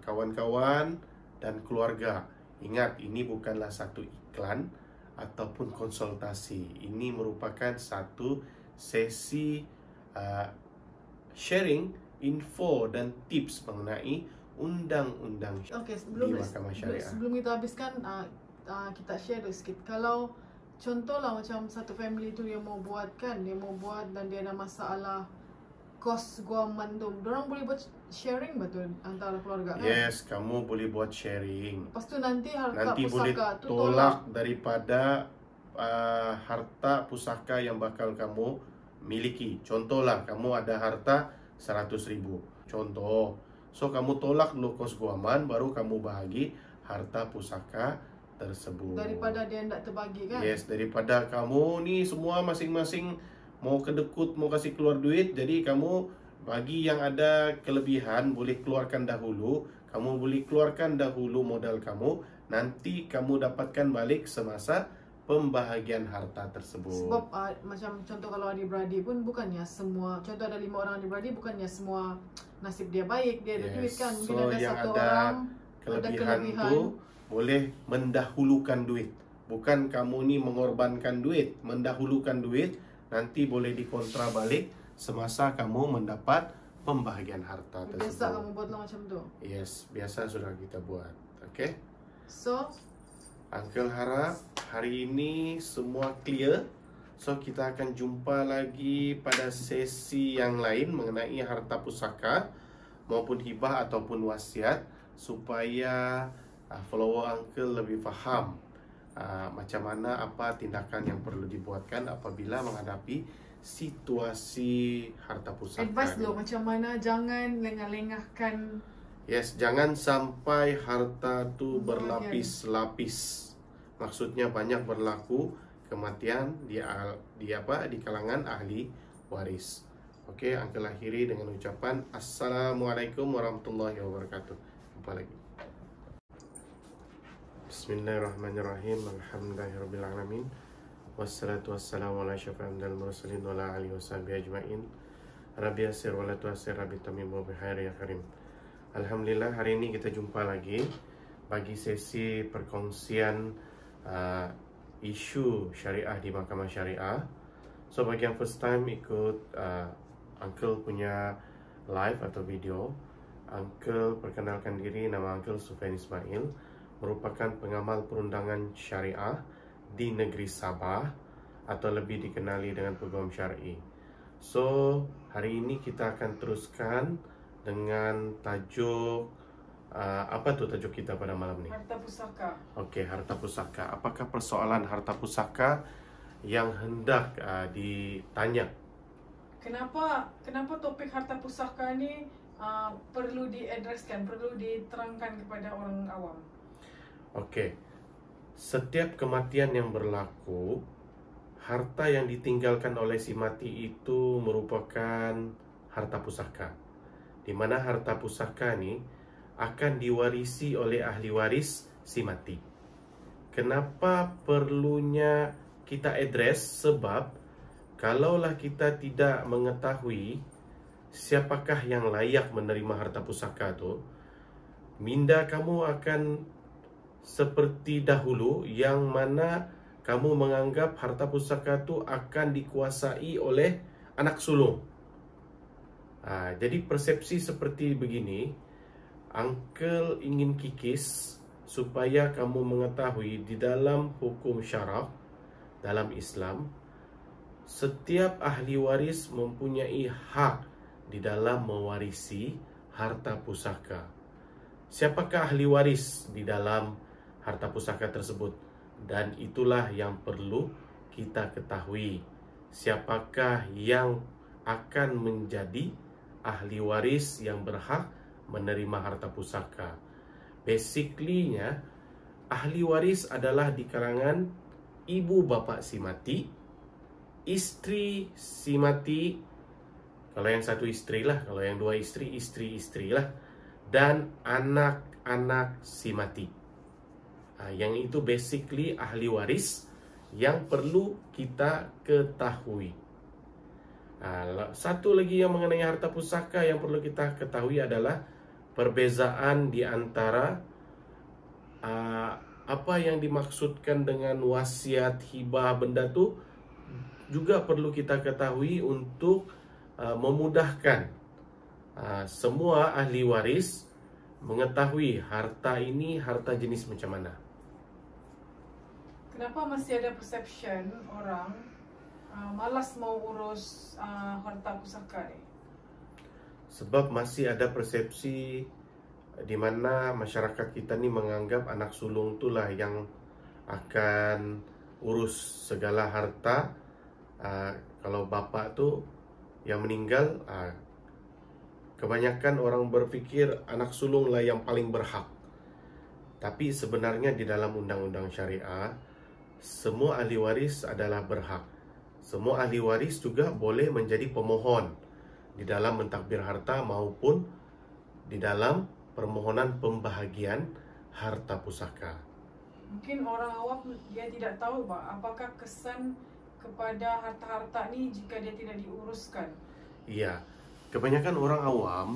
kawan-kawan dan keluarga. Ingat, ini bukanlah satu iklan ataupun konsultasi. Ini merupakan satu sesi sharing info dan tips mengenai undang-undang di Mahkamah Syariah. Sebelum kita habiskan, kita share sikit. Kalau contohlah macam satu family tu dia mau buat dan dia ada masalah kos guaman tu, dorang boleh buat sharing betul antara keluarga kan? Yes, kamu boleh buat sharing. Lepas tu nanti harta Nanti boleh pusaka tu tolak daripada harta pusaka yang bakal kamu miliki. Contohlah, kamu ada harta 100.000. Contoh. So, kamu tolak dulu kos guaman, baru kamu bahagi harta pusaka tersebut. daripada dia tidak terbagi kan? Yes, daripada kamu ni semua masing-masing mau kedekut, mau kasih keluar duit, jadi kamu bagi yang ada kelebihan boleh keluarkan dahulu. Kamu boleh keluarkan dahulu modal kamu, nanti kamu dapatkan balik semasa pembahagian harta tersebut. Sebab macam contoh kalau adik-beradik pun bukannya semua, contoh ada 5 orang adik-beradik, bukannya semua nasib dia baik, dia ada duit kan. Mungkin So ada yang satu ada orang kelebihan tu boleh mendahulukan duit. Bukan kamu ni mengorbankan duit, mendahulukan duit, nanti boleh dikontra balik semasa kamu mendapat pembahagian harta tersebut. Biasa kamu buatlah macam tu. Yes, biasa sudah kita buat. Okay? So, Uncle harap hari ini semua clear. So, kita akan jumpa lagi pada sesi yang lain mengenai harta pusaka maupun hibah ataupun wasiat, supaya follower Uncle lebih faham macam mana apa tindakan yang perlu dibuatkan apabila menghadapi situasi harta pusaka. advice lo macam mana, jangan lengah-lengahkan. Yes, jangan sampai harta tu berlapis-lapis. Maksudnya banyak berlaku kematian di kalangan ahli waris. Okey, Uncle akhiri dengan ucapan Assalamualaikum warahmatullahi wabarakatuh. Jumpa lagi. Bismillahirrahmanirrahim. Alhamdulillahirabbil alamin. Wassalatu wassalamu ala asyrafil mursalin wa ala alihi washabihi ajmain. Rabbi yassir wa la tu'assir, rabbi tamim wa bikhair ya karim. Alhamdulillah, hari ini kita jumpa lagi bagi sesi perkongsian isu syariah di Mahkamah Syariah. So bagi yang first time ikut Uncle punya live atau video, Uncle perkenalkan diri, nama Uncle Sufyan Ismail, merupakan pengamal perundangan syariah di negeri Sabah atau lebih dikenali dengan Peguam Syar'i. So hari ini kita akan teruskan dengan tajuk apa tu tajuk kita pada malam ni? Harta pusaka. Okey, harta pusaka. Apakah persoalan harta pusaka yang hendak ditanya? Kenapa topik harta pusaka ni perlu diadreskan, perlu diterangkan kepada orang awam? Okey. Setiap kematian yang berlaku, harta yang ditinggalkan oleh si mati itu merupakan harta pusaka. Di mana harta pusaka ni akan diwarisi oleh ahli waris si mati. Kenapa perlunya kita address? Sebab kalaulah kita tidak mengetahui siapakah yang layak menerima harta pusaka tu, minda kamu akan seperti dahulu, yang mana kamu menganggap harta pusaka tu akan dikuasai oleh anak sulung. Jadi persepsi seperti begini, Uncle ingin kikis supaya kamu mengetahui di dalam hukum syarak, dalam Islam, setiap ahli waris mempunyai hak di dalam mewarisi harta pusaka. Siapakah ahli waris di dalam harta pusaka tersebut? Dan itulah yang perlu kita ketahui. Siapakah yang akan menjadi ahli waris yang berhak menerima harta pusaka? Basically-nya, ahli waris adalah di kalangan ibu bapa si mati, isteri si mati, kalau yang satu isteri lah, kalau yang dua isteri, isteri lah, dan anak-anak si mati. Yang itu basically ahli waris yang perlu kita ketahui. Satu lagi yang mengenai harta pusaka yang perlu kita ketahui adalah perbezaan di antara apa yang dimaksudkan dengan wasiat, hibah, benda tu juga perlu kita ketahui untuk memudahkan semua ahli waris mengetahui harta ini harta jenis macam mana. Kenapa masih ada perception orang malas mau urus harta pusaka ni? Sebab masih ada persepsi di mana masyarakat kita ni menganggap anak sulung itulah yang akan urus segala harta. Kalau bapa tu yang meninggal, kebanyakan orang berfikir anak sulung lah yang paling berhak. Tapi sebenarnya di dalam undang-undang syariah, semua ahli waris adalah berhak. Semua ahli waris juga boleh menjadi pemohon di dalam mentadbir harta maupun di dalam permohonan pembahagian harta pusaka. Mungkin orang awam dia tidak tahu apakah kesan kepada harta-harta ni jika dia tidak diuruskan. Iya, kebanyakan orang awam,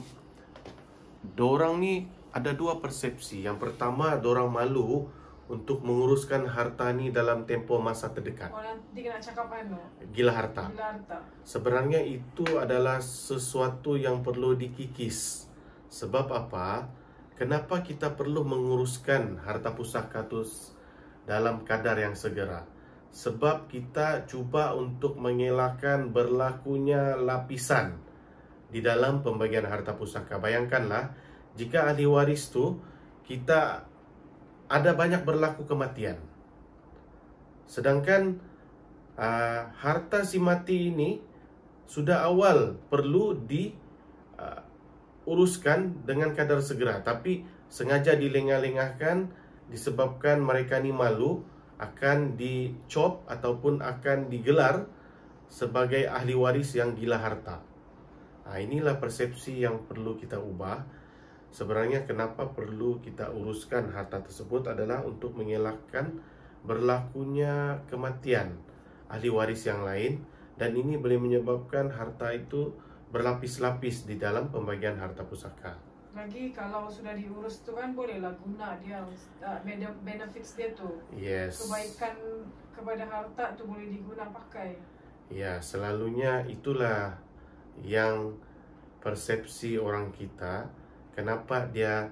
dorang ni ada dua persepsi. Yang pertama, dorang malu untuk menguruskan harta ni dalam tempoh masa terdekat. Orang nanti nak cakap Gila harta. gila harta. Sebenarnya itu adalah sesuatu yang perlu dikikis. Sebab apa? Kenapa kita perlu menguruskan harta pusaka itu dalam kadar yang segera? Sebab kita cuba untuk mengelakkan berlakunya lapisan di dalam pembagian harta pusaka. Bayangkanlah, jika ahli waris tu kita ada banyak berlaku kematian, sedangkan harta si mati ini sudah awal perlu diuruskan dengan kadar segera, tapi sengaja dilengah-lengahkan disebabkan mereka ni malu, akan dicop ataupun akan digelar sebagai ahli waris yang gila harta. Inilah persepsi yang perlu kita ubah. Sebenarnya kenapa perlu kita uruskan harta tersebut adalah untuk mengelakkan berlakunya kematian ahli waris yang lain, dan ini boleh menyebabkan harta itu berlapis-lapis di dalam pembagian harta pusaka. Lagi kalau sudah diurus tu kan bolehlah guna dia, benefits dia tu. Yes. Kebaikan kepada harta tu boleh diguna pakai. Ya, selalunya itulah yang persepsi orang kita. Kenapa dia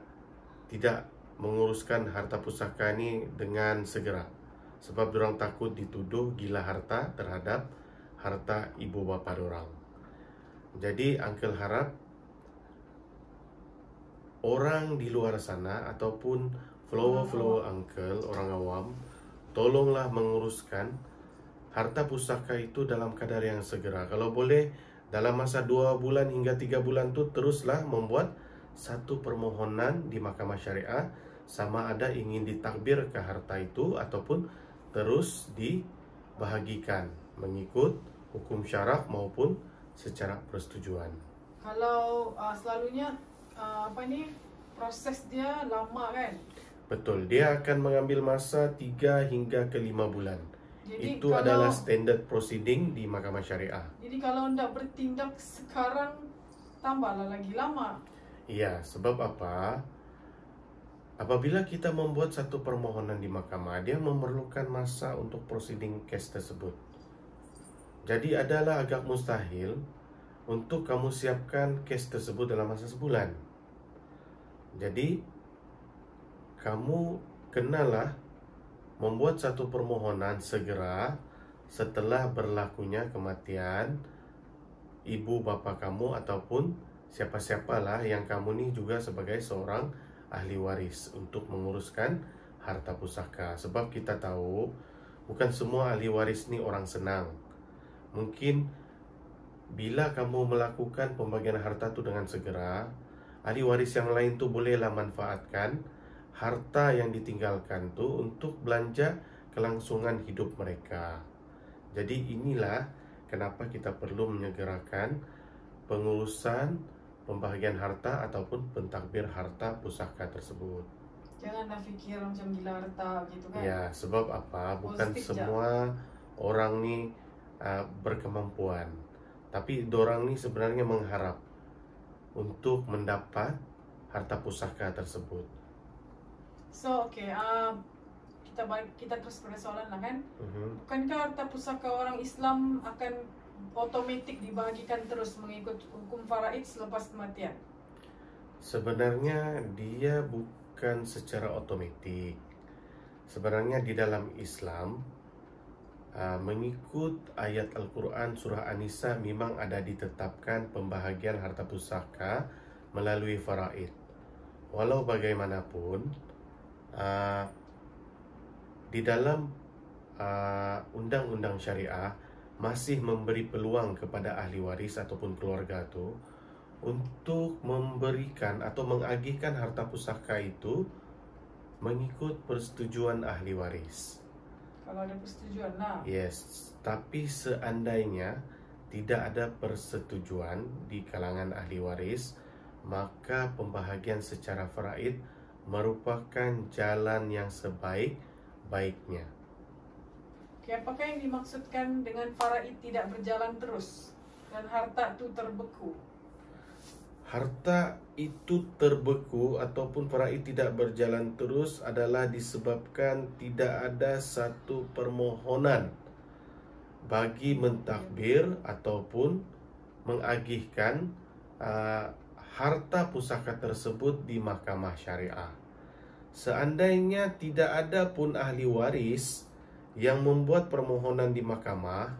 tidak menguruskan harta pusaka ni dengan segera? Sebab dorang takut dituduh gila harta terhadap harta ibu bapa dorang. Jadi Uncle harap orang di luar sana ataupun follower Uncle, orang awam, tolonglah menguruskan harta pusaka itu dalam kadar yang segera. Kalau boleh dalam masa 2 bulan hingga 3 bulan tu teruslah membuat satu permohonan di mahkamah syariah, sama ada ingin ditakbir ke harta itu ataupun terus dibahagikan mengikut hukum syarak maupun secara persetujuan. Kalau selalunya proses dia lama kan? Betul, dia akan mengambil masa 3 hingga ke 5 bulan. Jadi Itu adalah standard proceeding di mahkamah syariah. Jadi kalau hendak bertindak sekarang, tambahlah lagi lama. Iya, sebab apa? Apabila kita membuat satu permohonan di mahkamah, dia memerlukan masa untuk proceeding case tersebut. Jadi adalah agak mustahil untuk kamu siapkan case tersebut dalam masa sebulan. Jadi kamu kenalah membuat satu permohonan segera setelah berlakunya kematian ibu bapa kamu ataupun siapa-siapalah yang kamu ni juga sebagai seorang ahli waris untuk menguruskan harta pusaka. Sebab kita tahu bukan semua ahli waris ni orang senang. Mungkin bila kamu melakukan pembagian harta tu dengan segera, ahli waris yang lain tu bolehlah manfaatkan harta yang ditinggalkan tu untuk belanja kelangsungan hidup mereka. Jadi inilah kenapa kita perlu menyegerakan pengurusan pembahagian harta ataupun pentadbir harta pusaka tersebut. Janganlah fikir macam gila harta gitu kan. Ya, sebab apa? Bukan Positif semua orang ni berkemampuan. Tapi dorang ni sebenarnya mengharap untuk mendapat harta pusaka tersebut. So, kita terus pada soalan lah kan. Bukankah harta pusaka orang Islam akan otomatik dibahagikan terus mengikut hukum faraid selepas kematian? Sebenarnya dia bukan secara otomatik. Sebenarnya di dalam Islam Mengikut ayat Al-Quran surah An-Nisa memang ada ditetapkan pembahagian harta pusaka melalui faraid. Walau bagaimanapun, di dalam undang-undang syariah masih memberi peluang kepada ahli waris ataupun keluarga itu untuk memberikan atau mengagihkan harta pusaka itu mengikut persetujuan ahli waris. Kalau ada persetujuan lah. Yes, tapi seandainya tidak ada persetujuan di kalangan ahli waris, maka pembahagian secara faraid merupakan jalan yang sebaik-baiknya. Okay, apakah yang dimaksudkan dengan faraid tidak berjalan terus dan harta itu terbeku? Harta itu terbeku ataupun faraid tidak berjalan terus adalah disebabkan tidak ada satu permohonan bagi mentadbir ataupun mengagihkan harta pusaka tersebut di mahkamah syariah. Seandainya tidak ada pun ahli waris yang membuat permohonan di mahkamah,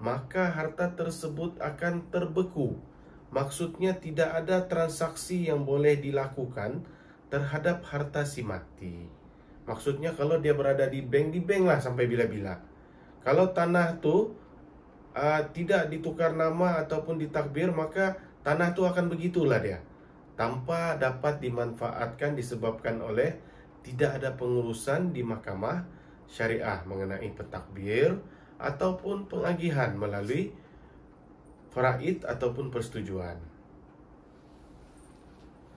maka harta tersebut akan terbeku. Maksudnya tidak ada transaksi yang boleh dilakukan terhadap harta si mati. Maksudnya kalau dia berada di bank lah sampai bila-bila. Kalau tanah tu tidak ditukar nama ataupun ditakbir, maka tanah tu akan begitulah dia, tanpa dapat dimanfaatkan disebabkan oleh tidak ada pengurusan di mahkamah syariah mengenai pentakbir ataupun pengagihan melalui faraid ataupun persetujuan.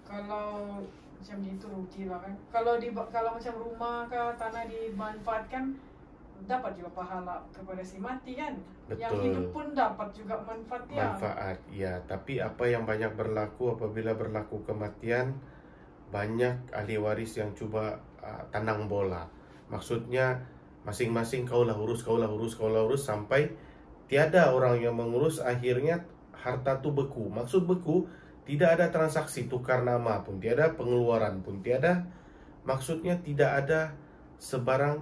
Kalau macam gitu rugi lah kan. Kalau macam rumah ke tanah dimanfaatkan, dapat juga pahala kepada si mati kan. Betul. Yang hidup pun dapat juga manfaatnya. Manfaat, ya. Tapi apa yang banyak berlaku apabila berlaku kematian, banyak ahli waris yang cuba tandang bola. Maksudnya masing-masing kaulah urus sampai tiada orang yang mengurus, akhirnya harta tu beku. Maksud beku, tidak ada transaksi tukar nama pun tiada, pengeluaran pun tiada. Maksudnya tidak ada sebarang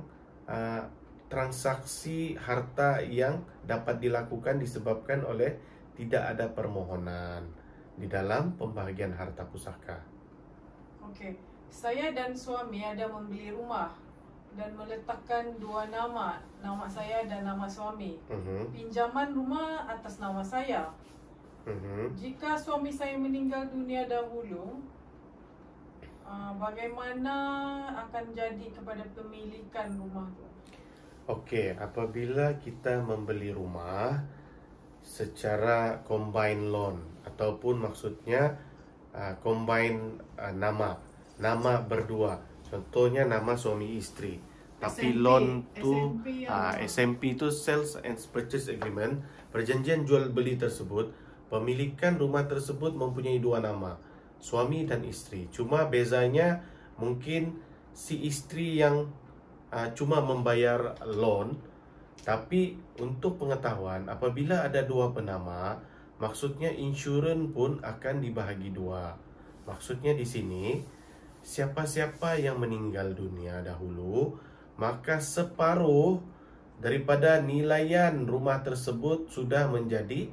transaksi harta yang dapat dilakukan disebabkan oleh tidak ada permohonan di dalam pembahagian harta pusaka. Okey, saya dan suami ada membeli rumah dan meletakkan dua nama saya dan nama suami. Pinjaman rumah atas nama saya. Jika suami saya meninggal dunia dahulu, bagaimana akan jadi kepada pemilikan rumah itu? Okey, apabila kita membeli rumah secara combine loan ataupun maksudnya combine nama berdua. Contohnya nama suami istri. Tapi SMP, loan tu SMP SMP tu Sales and Purchase Agreement, perjanjian jual beli tersebut, pemilikan rumah tersebut mempunyai dua nama, suami dan istri. Cuma bezanya mungkin si istri yang cuma membayar loan. Tapi untuk pengetahuan, apabila ada dua penama, maksudnya insurans pun akan dibahagi dua. Maksudnya di sini, siapa-siapa yang meninggal dunia dahulu, maka separuh daripada nilaian rumah tersebut sudah menjadi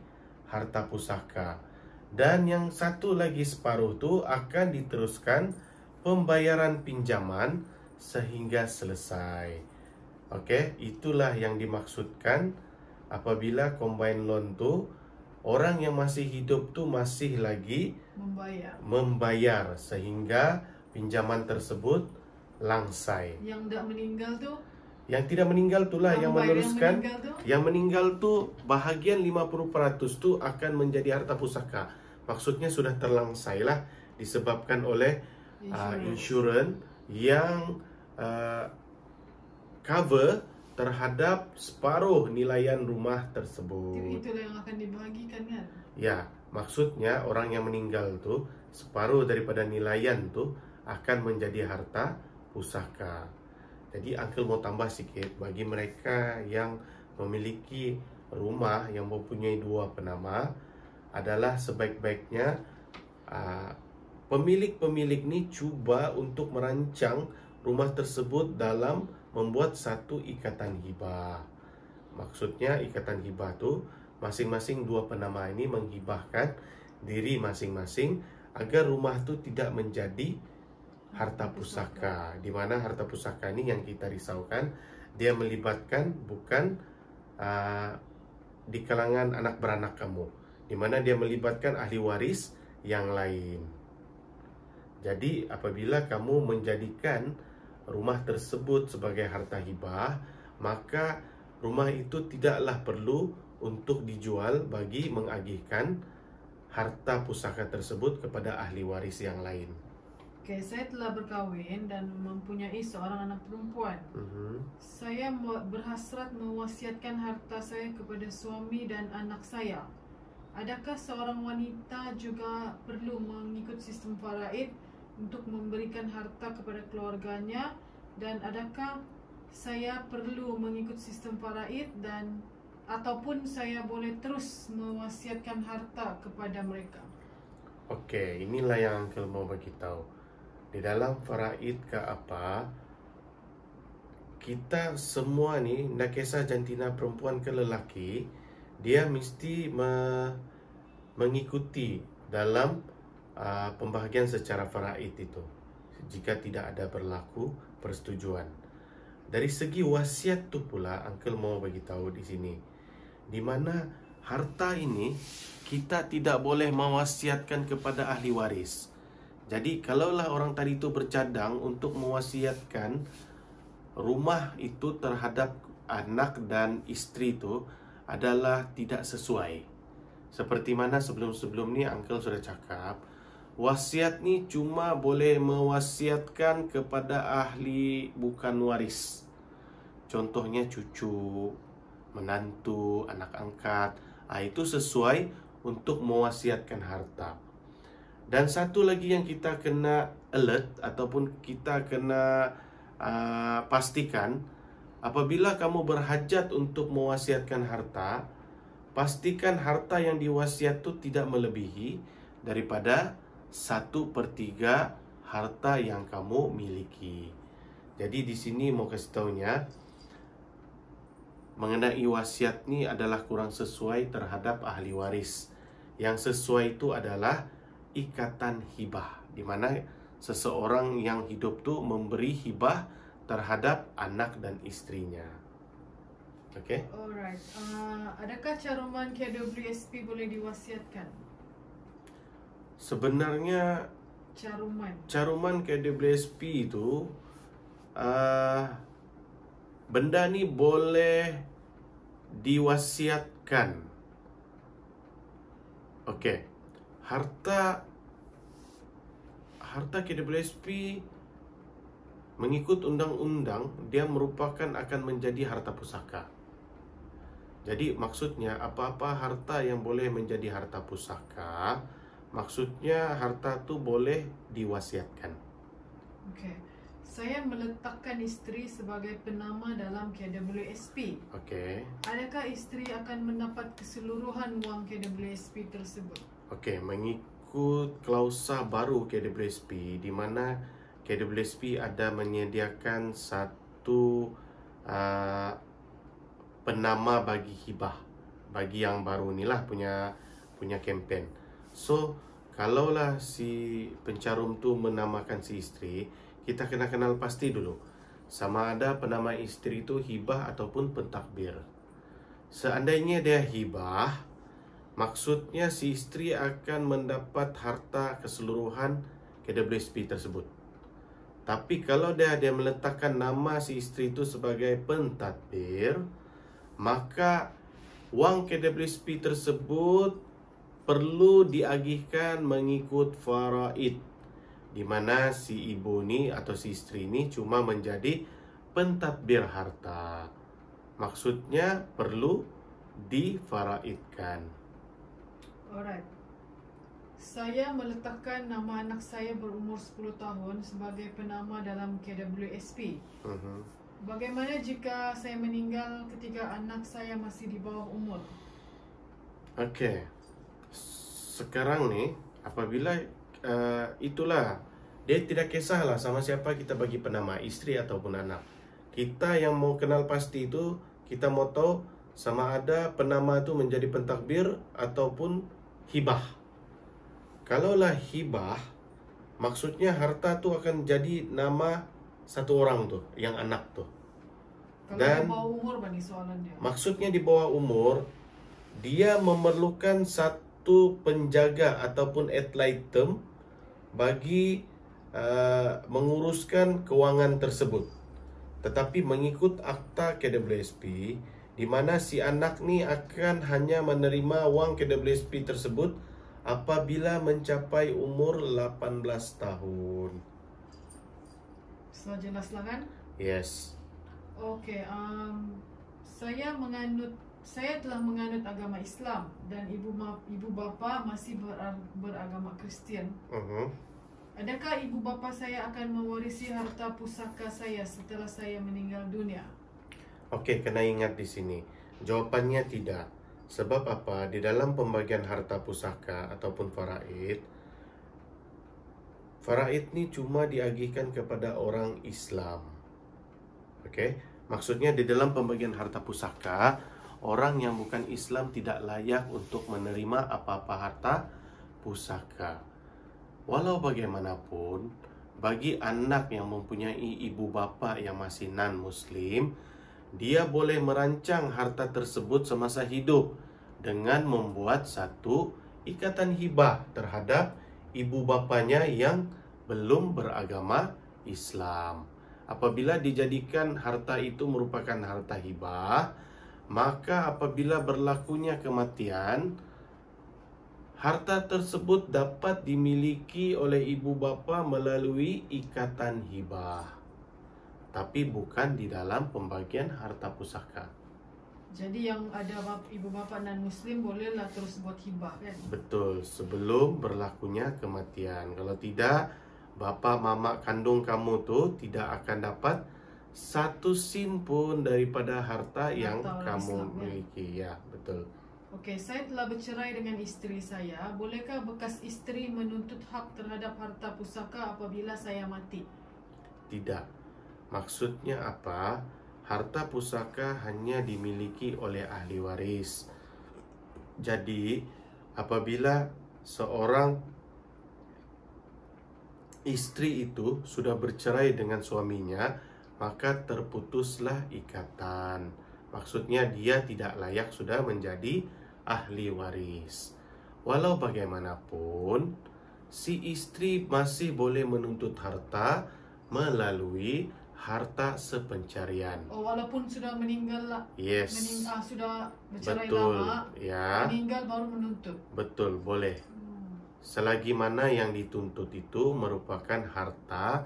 harta pusaka. Dan yang satu lagi separuh tu akan diteruskan pembayaran pinjaman sehingga selesai. Okey, itulah yang dimaksudkan apabila combine loan tu, orang yang masih hidup tu masih lagi membayar sehingga pinjaman tersebut langsai. Yang tidak meninggal tu? Yang tidak meninggal itulah yang meneruskan. Yang meninggal tu bahagian 50% tu akan menjadi harta pusaka. Maksudnya sudah terlangsai lah disebabkan oleh insurans yang cover terhadap separuh nilaian rumah tersebut. Itulah yang akan dibahagikan kan? Ya, maksudnya orang yang meninggal tu separuh daripada nilaian tu akan menjadi harta pusaka. Jadi uncle mau tambah sikit, bagi mereka yang memiliki rumah yang mempunyai dua penama, adalah sebaik-baiknya pemilik-pemilik ni cuba untuk merancang rumah tersebut dalam membuat satu ikatan hibah. Maksudnya ikatan hibah tuh masing-masing dua penama ini menghibahkan diri masing-masing agar rumah itu tidak menjadi harta pusaka. Di mana harta pusaka ini yang kita risaukan, dia melibatkan bukan di kalangan anak beranak kamu, di mana dia melibatkan ahli waris yang lain. Jadi apabila kamu menjadikan rumah tersebut sebagai harta hibah, maka rumah itu tidaklah perlu untuk dijual bagi mengagihkan harta pusaka tersebut kepada ahli waris yang lain. Oke, saya telah berkahwin dan mempunyai seorang anak perempuan. Saya berhasrat mewasiatkan harta saya kepada suami dan anak saya. Adakah seorang wanita juga perlu mengikut sistem faraid untuk memberikan harta kepada keluarganya, dan adakah saya perlu mengikut sistem faraid dan ataupun saya boleh terus mewasiatkan harta kepada mereka? Oke, inilah yang Uncle mau bagi tahu. Di dalam faraid ke apa, kita semua ni, nak kisah jantina perempuan ke lelaki, dia mesti mengikuti dalam pembahagian secara faraid itu, jika tidak ada berlaku persetujuan. Dari segi wasiat tu pula, Uncle mau bagi tahu di sini, di mana harta ini kita tidak boleh mewasiatkan kepada ahli waris. Jadi kalaulah orang tadi itu bercadang untuk mewasiatkan rumah itu terhadap anak dan istri itu adalah tidak sesuai. Seperti mana sebelum-sebelum ni Uncle sudah cakap, wasiat ni cuma boleh mewasiatkan kepada ahli bukan waris. Contohnya cucu, menantu, anak angkat. Itu sesuai untuk mewasiatkan harta. Dan satu lagi yang kita kena alert ataupun kita kena pastikan, apabila kamu berhajat untuk mewasiatkan harta, pastikan harta yang diwasiat itu tidak melebihi daripada 1/3 harta yang kamu miliki. Jadi di sini mau kasih taunya, mengenai wasiat ni adalah kurang sesuai terhadap ahli waris. Yang sesuai itu adalah ikatan hibah, di mana seseorang yang hidup tu memberi hibah terhadap anak dan istrinya. Okey? Alright. Adakah caruman KWSP boleh diwasiatkan? Sebenarnya caruman KWSP itu benda ni boleh diwasiatkan. Okey. Harta KWSP mengikut undang-undang dia merupakan akan menjadi harta pusaka. Jadi maksudnya apa-apa harta yang boleh menjadi harta pusaka, maksudnya harta tu boleh diwasiatkan. Okey. Saya meletakkan isteri sebagai penama dalam KWSP. Okey. Adakah isteri akan mendapat keseluruhan wang KWSP tersebut? Okey, mengikut klausa baru KWSP, di mana KWSP ada menyediakan satu penama bagi hibah, bagi yang baru ni lah punya kempen. So, kalaulah si pencarum tu menamakan si isteri, kita kena kenal pasti dulu sama ada penama isteri itu hibah ataupun pentakbir. Seandainya dia hibah, maksudnya si isteri akan mendapat harta keseluruhan KWSP tersebut. Tapi kalau dia meletakkan nama si isteri itu sebagai pentadbir, maka wang KWSP tersebut perlu diagihkan mengikut faraid, di mana si ibu ni atau si isteri ni cuma menjadi pentadbir harta. Maksudnya perlu difaraidkan. Alright. Saya meletakkan nama anak saya berumur 10 tahun sebagai penama dalam KWSP. Bagaimana jika saya meninggal ketika anak saya masih di bawah umur? Okey. Sekarang ni apabila itulah, dia tidak kisahlah sama siapa kita bagi penama, isteri ataupun anak. Kita yang mau kenal pasti itu, kita mau tahu sama ada penama itu menjadi pentadbir ataupun hibah. Kalaulah hibah, maksudnya harta tu akan jadi nama satu orang tu, yang anak tu. Kalau Dan di bawah umur bani soalannya. maksudnya di bawah umur, dia memerlukan satu penjaga ataupun ad-litem bagi menguruskan kewangan tersebut. Tetapi mengikut akta KWSP, di mana si anak ni akan hanya menerima wang KWSP tersebut apabila mencapai umur 18 tahun. So jelas lah kan? Yes. Okey, saya telah menganut agama Islam dan ibu bapa masih beragama Kristian. Adakah ibu bapa saya akan mewarisi harta pusaka saya setelah saya meninggal dunia? Okey, kena ingat di sini. Jawapannya tidak. Sebab apa? Di dalam pembagian harta pusaka ataupun faraid, faraid ni cuma diagihkan kepada orang Islam. Okey? Maksudnya di dalam pembagian harta pusaka, orang yang bukan Islam tidak layak untuk menerima apa-apa harta pusaka. Walau bagaimanapun, bagi anak yang mempunyai ibu bapa yang masih non-Muslim, dia boleh merancang harta tersebut semasa hidup dengan membuat satu ikatan hibah terhadap ibu bapanya yang belum beragama Islam. Apabila dijadikan harta itu merupakan harta hibah, maka apabila berlakunya kematian, harta tersebut dapat dimiliki oleh ibu bapa melalui ikatan hibah, tapi bukan di dalam pembagian harta pusaka. Jadi yang ada ibu bapa non-Muslim bolehlah terus buat hibah kan? Betul, sebelum berlakunya kematian. Kalau tidak, bapa mama kandung kamu tu tidak akan dapat satu sen pun daripada harta yang kamu Islam, miliki. Ya, betul. Okey, saya telah bercerai dengan isteri saya. Bolehkah bekas isteri menuntut hak terhadap harta pusaka apabila saya mati? Tidak. Maksudnya apa? Harta pusaka hanya dimiliki oleh ahli waris. Jadi, apabila seorang istri itu sudah bercerai dengan suaminya, maka terputuslah ikatan. Maksudnya dia tidak layak sudah menjadi ahli waris. Walau bagaimanapun, si istri masih boleh menuntut harta melalui harta sepencarian. Oh, walaupun sudah meninggal lah. Yes. Sudah bercerai Betul. lama. Ya. Meninggal baru menuntut. Betul, boleh. Selagi mana yang dituntut itu merupakan harta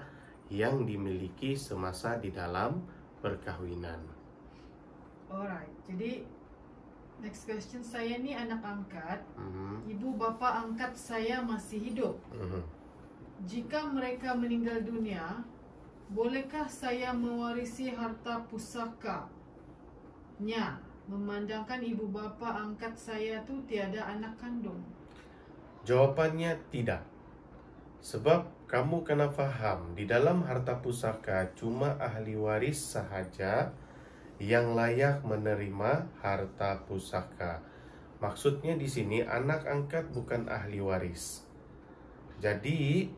yang dimiliki semasa di dalam perkahwinan. Alright. Jadi next question, saya ni anak angkat. Ibu bapa angkat saya masih hidup. Jika mereka meninggal dunia, bolehkah saya mewarisi harta pusakanya, memandangkan ibu bapa angkat saya tu tiada anak kandung? Jawapannya tidak. Sebab kamu kena faham, di dalam harta pusaka cuma ahli waris sahaja yang layak menerima harta pusaka. Maksudnya di sini anak angkat bukan ahli waris. Jadi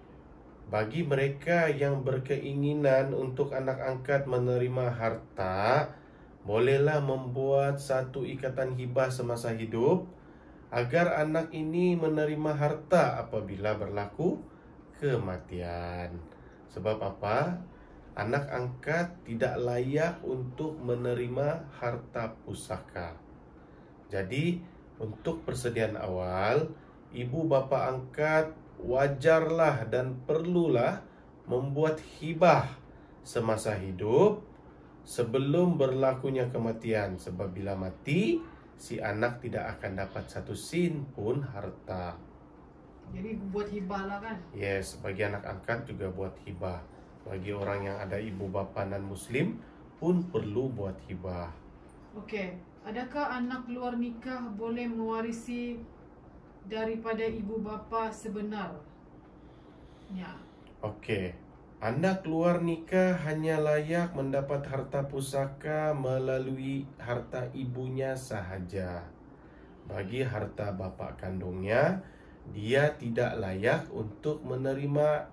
bagi mereka yang berkeinginan untuk anak angkat menerima harta, bolehlah membuat satu ikatan hibah semasa hidup agar anak ini menerima harta apabila berlaku kematian. Sebab apa? Anak angkat tidak layak untuk menerima harta pusaka. Jadi, untuk persediaan awal, ibu bapa angkat wajarlah dan perlulah membuat hibah semasa hidup sebelum berlakunya kematian. Sebab bila mati, si anak tidak akan dapat satu sen pun harta. Jadi buat hibah lah kan? Yes, bagi anak angkat juga buat hibah. Bagi orang yang ada ibu bapa non-Muslim pun perlu buat hibah. Okey, adakah anak luar nikah boleh mewarisi daripada ibu bapa sebenarnya? Okey, Anak luar nikah hanya layak mendapat harta pusaka melalui harta ibunya sahaja. Bagi harta bapa kandungnya, dia tidak layak untuk menerima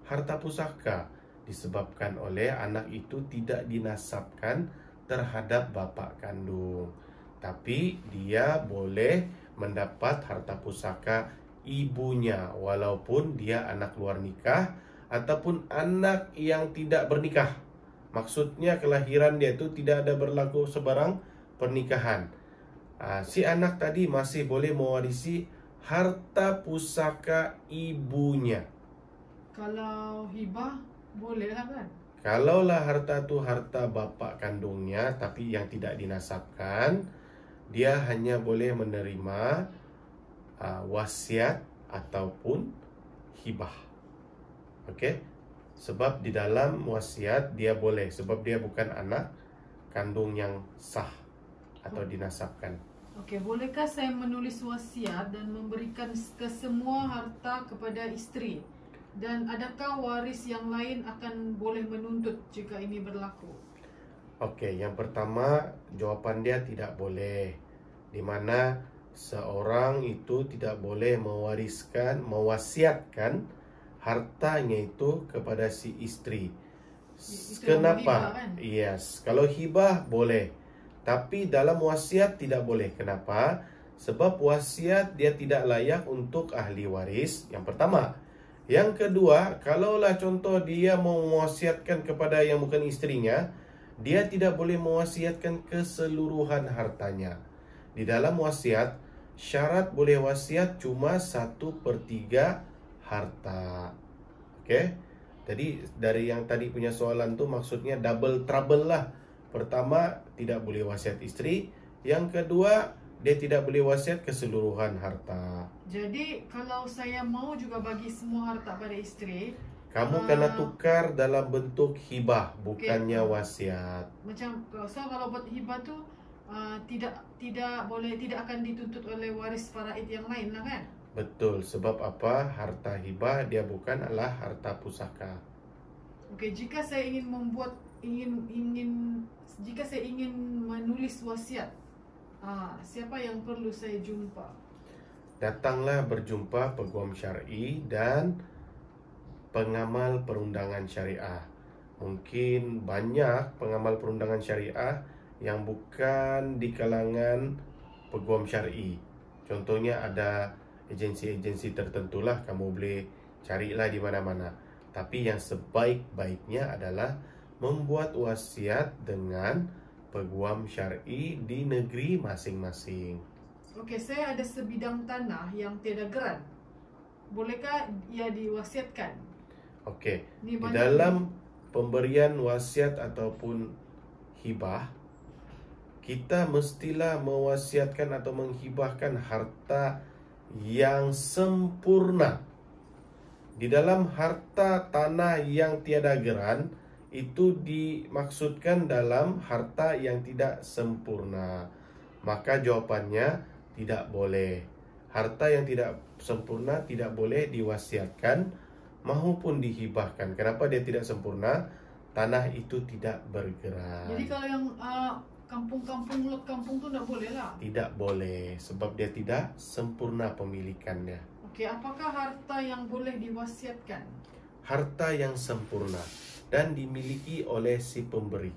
harta pusaka disebabkan oleh anak itu tidak dinasabkan terhadap bapa kandung. Tapi dia boleh mendapat harta pusaka ibunya walaupun dia anak luar nikah ataupun anak yang tidak bernikah. Maksudnya kelahiran dia itu tidak ada berlaku sebarang pernikahan. Si anak tadi masih boleh mewarisi harta pusaka ibunya. Kalau hibah boleh lah kan? Kalaulah harta itu harta bapa kandungnya tapi yang tidak dinasabkan, dia hanya boleh menerima wasiat ataupun hibah. Okey? Sebab di dalam wasiat dia boleh, sebab dia bukan anak kandung yang sah atau dinasabkan. Okey, bolehkah saya menulis wasiat dan memberikan ke semua harta kepada isteri? Dan adakah waris yang lain akan boleh menuntut jika ini berlaku? Okey, yang pertama jawapan dia tidak boleh. Di mana seorang itu tidak boleh mewasiatkan hartanya itu kepada si isteri. Itu Kenapa? hibah kan? Yes, kalau hibah boleh. Tapi dalam wasiat tidak boleh. Kenapa? Sebab wasiat dia tidak layak untuk ahli waris. Yang pertama. Yang kedua, kalaulah contoh dia mau mewasiatkan kepada yang bukan istrinya, dia tidak boleh mewasiatkan keseluruhan hartanya. Di dalam wasiat, syarat boleh wasiat cuma 1/3 harta. Okey? Jadi dari yang tadi punya soalan tu maksudnya double trouble lah. Pertama, tidak boleh wasiat isteri. Yang kedua, dia tidak boleh wasiat keseluruhan harta. Jadi kalau saya mau juga bagi semua harta pada isteri, Kamu kena tukar dalam bentuk hibah, bukannya wasiat. macam kalau buat hibah tu tidak boleh, tidak akan dituntut oleh waris faraid yang lain lah kan? Betul, sebab apa? Harta hibah dia bukanlah harta pusaka. Okey, jika saya ingin jika saya ingin menulis wasiat, siapa yang perlu saya jumpa? Datanglah berjumpa peguam syar'i dan pengamal perundangan syariah. Mungkin banyak pengamal perundangan syariah yang bukan di kalangan peguam syar'i. Contohnya ada agensi-agensi tertentulah, kamu boleh carilah di mana-mana. Tapi yang sebaik-baiknya adalah membuat wasiat dengan peguam syar'i di negeri masing-masing. Okey, saya ada sebidang tanah yang tiada geran. Bolehkah ia diwasiatkan? Okey, Ni di banyak dalam pemberian wasiat ataupun hibah, kita mestilah mewasiatkan atau menghibahkan harta yang sempurna. Di dalam harta tanah yang tiada geran, itu dimaksudkan dalam harta yang tidak sempurna. Maka jawapannya tidak boleh. Harta yang tidak sempurna tidak boleh diwasiatkan maupun dihibahkan. Kenapa dia tidak sempurna? Tanah itu tidak bergerak. Jadi kalau yang kampung-kampung lot kampung tu tak boleh lah. Tidak boleh sebab dia tidak sempurna pemilikannya. Okey, apakah harta yang boleh diwasiatkan? Harta yang sempurna dan dimiliki oleh si pemberi.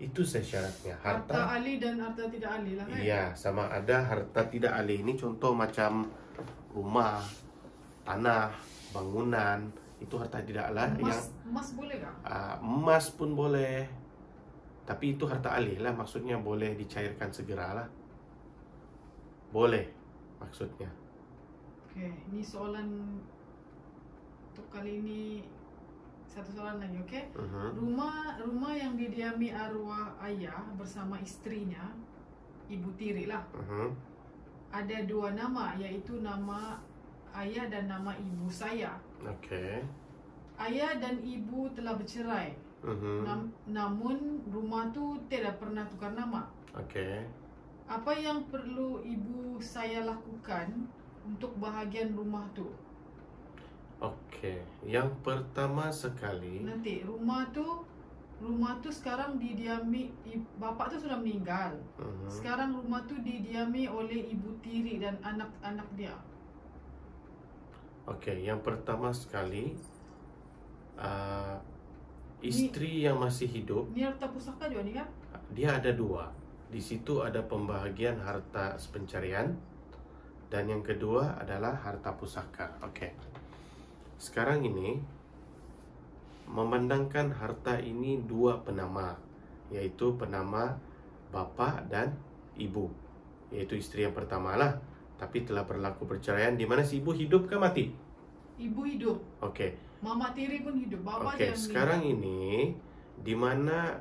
Itu syaratnya. Harta ahli dan harta tidak ahli lah kan? Iya, sama ada harta tidak ahli. Ini contoh macam rumah, tanah, bangunan, itu harta tidak ahli. Emas boleh tak? Emas pun boleh. Tapi itu harta alih lah, maksudnya boleh dicairkan segeralah. Boleh maksudnya. Okey, ini soalan untuk kali ini, satu soalan lagi, okey? Rumah yang didiami arwah ayah bersama istrinya, ibu tiri lah. Ada dua nama, iaitu nama ayah dan nama ibu saya. Okey. Ayah dan ibu telah bercerai. Namun rumah tu tidak pernah tukar nama. Okey. Apa yang perlu ibu saya lakukan untuk bahagian rumah tu? Oke, yang pertama sekali, Nanti rumah tu sekarang didiami, bapak tu sudah meninggal. Sekarang rumah tu didiami oleh ibu tiri dan anak-anak dia. oke, yang pertama sekali, istri yang masih hidup, Ni harta pusaka juga ni kan? dia ada dua. Di situ ada pembahagian harta pencarian, dan yang kedua adalah harta pusaka. Oke. Sekarang ini memandangkan harta ini dua penama, yaitu penama bapa dan ibu, yaitu istri yang pertama lah. Tapi telah berlaku perceraian, di mana si ibu hidup ke mati? Ibu hidup. Oke. Mama tiri pun hidup. Bapak Oke, dia yang sekarang ini di mana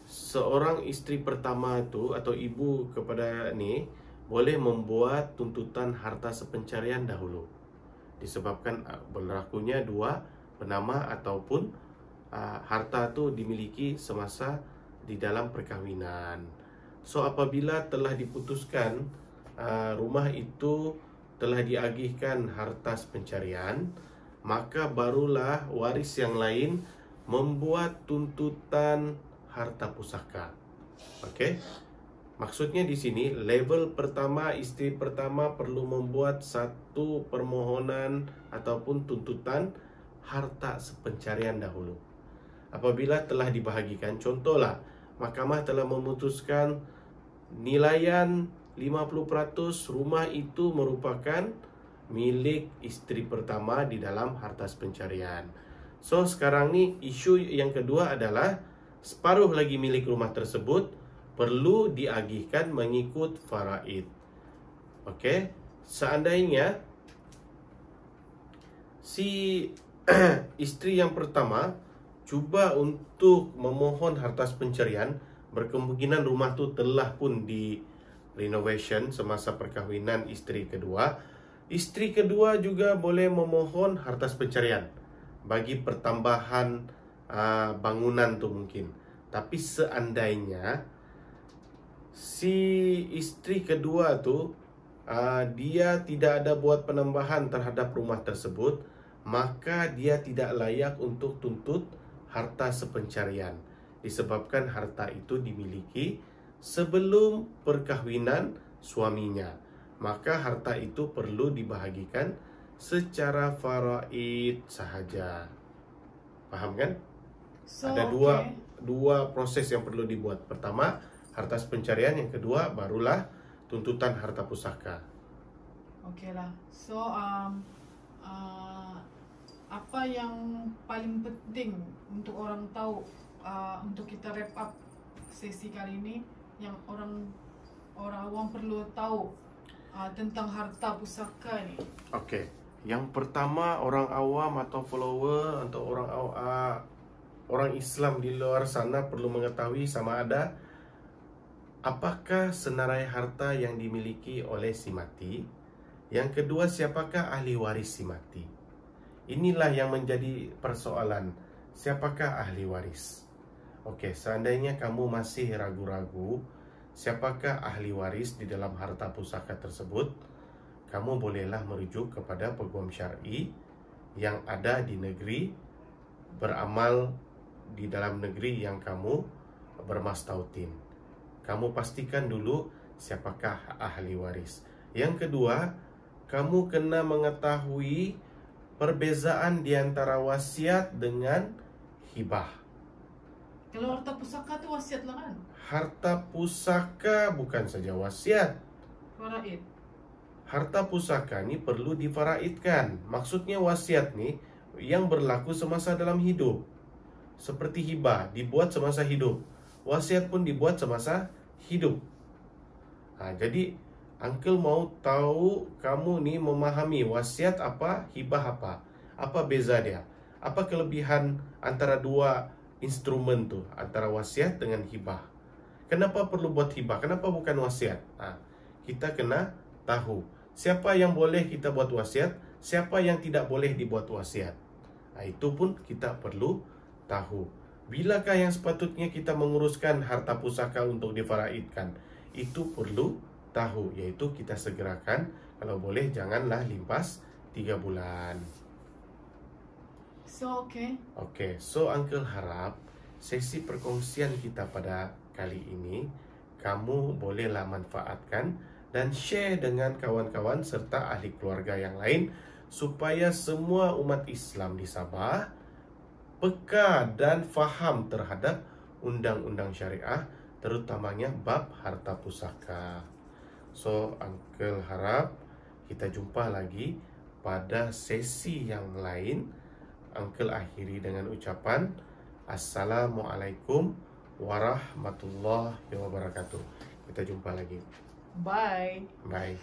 seorang istri pertama itu atau ibu kepada ni boleh membuat tuntutan harta sepencarian dahulu, disebabkan berlakunya dua penama ataupun harta itu dimiliki semasa di dalam perkahwinan. So apabila telah diputuskan rumah itu telah diagihkan harta pencarian, maka barulah waris yang lain membuat tuntutan harta pusaka. Oke? Maksudnya di sini level pertama, istri pertama perlu membuat satu permohonan ataupun tuntutan harta sepencarian dahulu. Apabila telah dibahagikan, contohlah mahkamah telah memutuskan nilaian 50% rumah itu merupakan milik istri pertama di dalam harta pencarian. So sekarang ni isu yang kedua adalah separuh lagi milik rumah tersebut perlu diagihkan mengikut faraid. Okey, seandainya si istri yang pertama cuba untuk memohon harta pencarian, berkemungkinan rumah tu telah pun di renovation semasa perkahwinan istri kedua. Istri kedua juga boleh memohon harta pencarian bagi pertambahan bangunan tu mungkin. Tapi seandainya si istri kedua tu dia tidak ada buat penambahan terhadap rumah tersebut, maka dia tidak layak untuk tuntut harta sepencarian, disebabkan harta itu dimiliki sebelum perkahwinan suaminya. Maka harta itu perlu dibahagikan secara faraid sahaja. Faham kan? So, Ada dua proses yang perlu dibuat. Pertama, harta pencarian. Yang kedua, barulah tuntutan harta pusaka. Okey lah. So, apa yang paling penting untuk orang tahu, untuk kita wrap up sesi kali ini, yang orang awam perlu tahu tentang harta pusaka ni? Okey. Yang pertama, orang awam atau follower atau orang Islam di luar sana perlu mengetahui sama ada apakah senarai harta yang dimiliki oleh si mati. Yang kedua, siapakah ahli waris si mati. Inilah yang menjadi persoalan. Siapakah ahli waris? Okey, seandainya kamu masih ragu-ragu siapakah ahli waris di dalam harta pusaka tersebut, kamu bolehlah merujuk kepada peguam syar'i yang ada di negeri, beramal di dalam negeri yang kamu bermastautin. Kamu pastikan dulu siapakah ahli waris. Yang kedua, kamu kena mengetahui perbezaan di antara wasiat dengan hibah. Kalau harta pusaka tu wasiat lah kan? Harta pusaka bukan saja wasiat. Faraid. Harta pusaka ni perlu difaraidkan. Maksudnya wasiat ni yang berlaku semasa dalam hidup. Seperti hibah dibuat semasa hidup, wasiat pun dibuat semasa hidup. Jadi uncle mau tahu kamu ni memahami wasiat apa, hibah apa. Apa beza dia? Apa kelebihan antara dua instrumen tu, antara wasiat dengan hibah? Kenapa perlu buat hibah? Kenapa bukan wasiat? Kita kena tahu siapa yang boleh kita buat wasiat, siapa yang tidak boleh dibuat wasiat. Itu pun kita perlu tahu. Bilakah yang sepatutnya kita menguruskan harta pusaka untuk difaraidkan? Itu perlu tahu, yaitu kita segerakan. Kalau boleh janganlah limpas 3 bulan. So, okay. Oke, so Uncle harap sesi perkongsian kita pada kali ini kamu bolehlah manfaatkan dan share dengan kawan-kawan serta ahli keluarga yang lain supaya semua umat Islam di Sabah peka dan faham terhadap undang-undang syariah, terutamanya bab harta pusaka. So, Uncle harap kita jumpa lagi pada sesi yang lain. Uncle akhiri dengan ucapan Assalamualaikum warahmatullahi wabarakatuh. Kita jumpa lagi. Bye. Bye.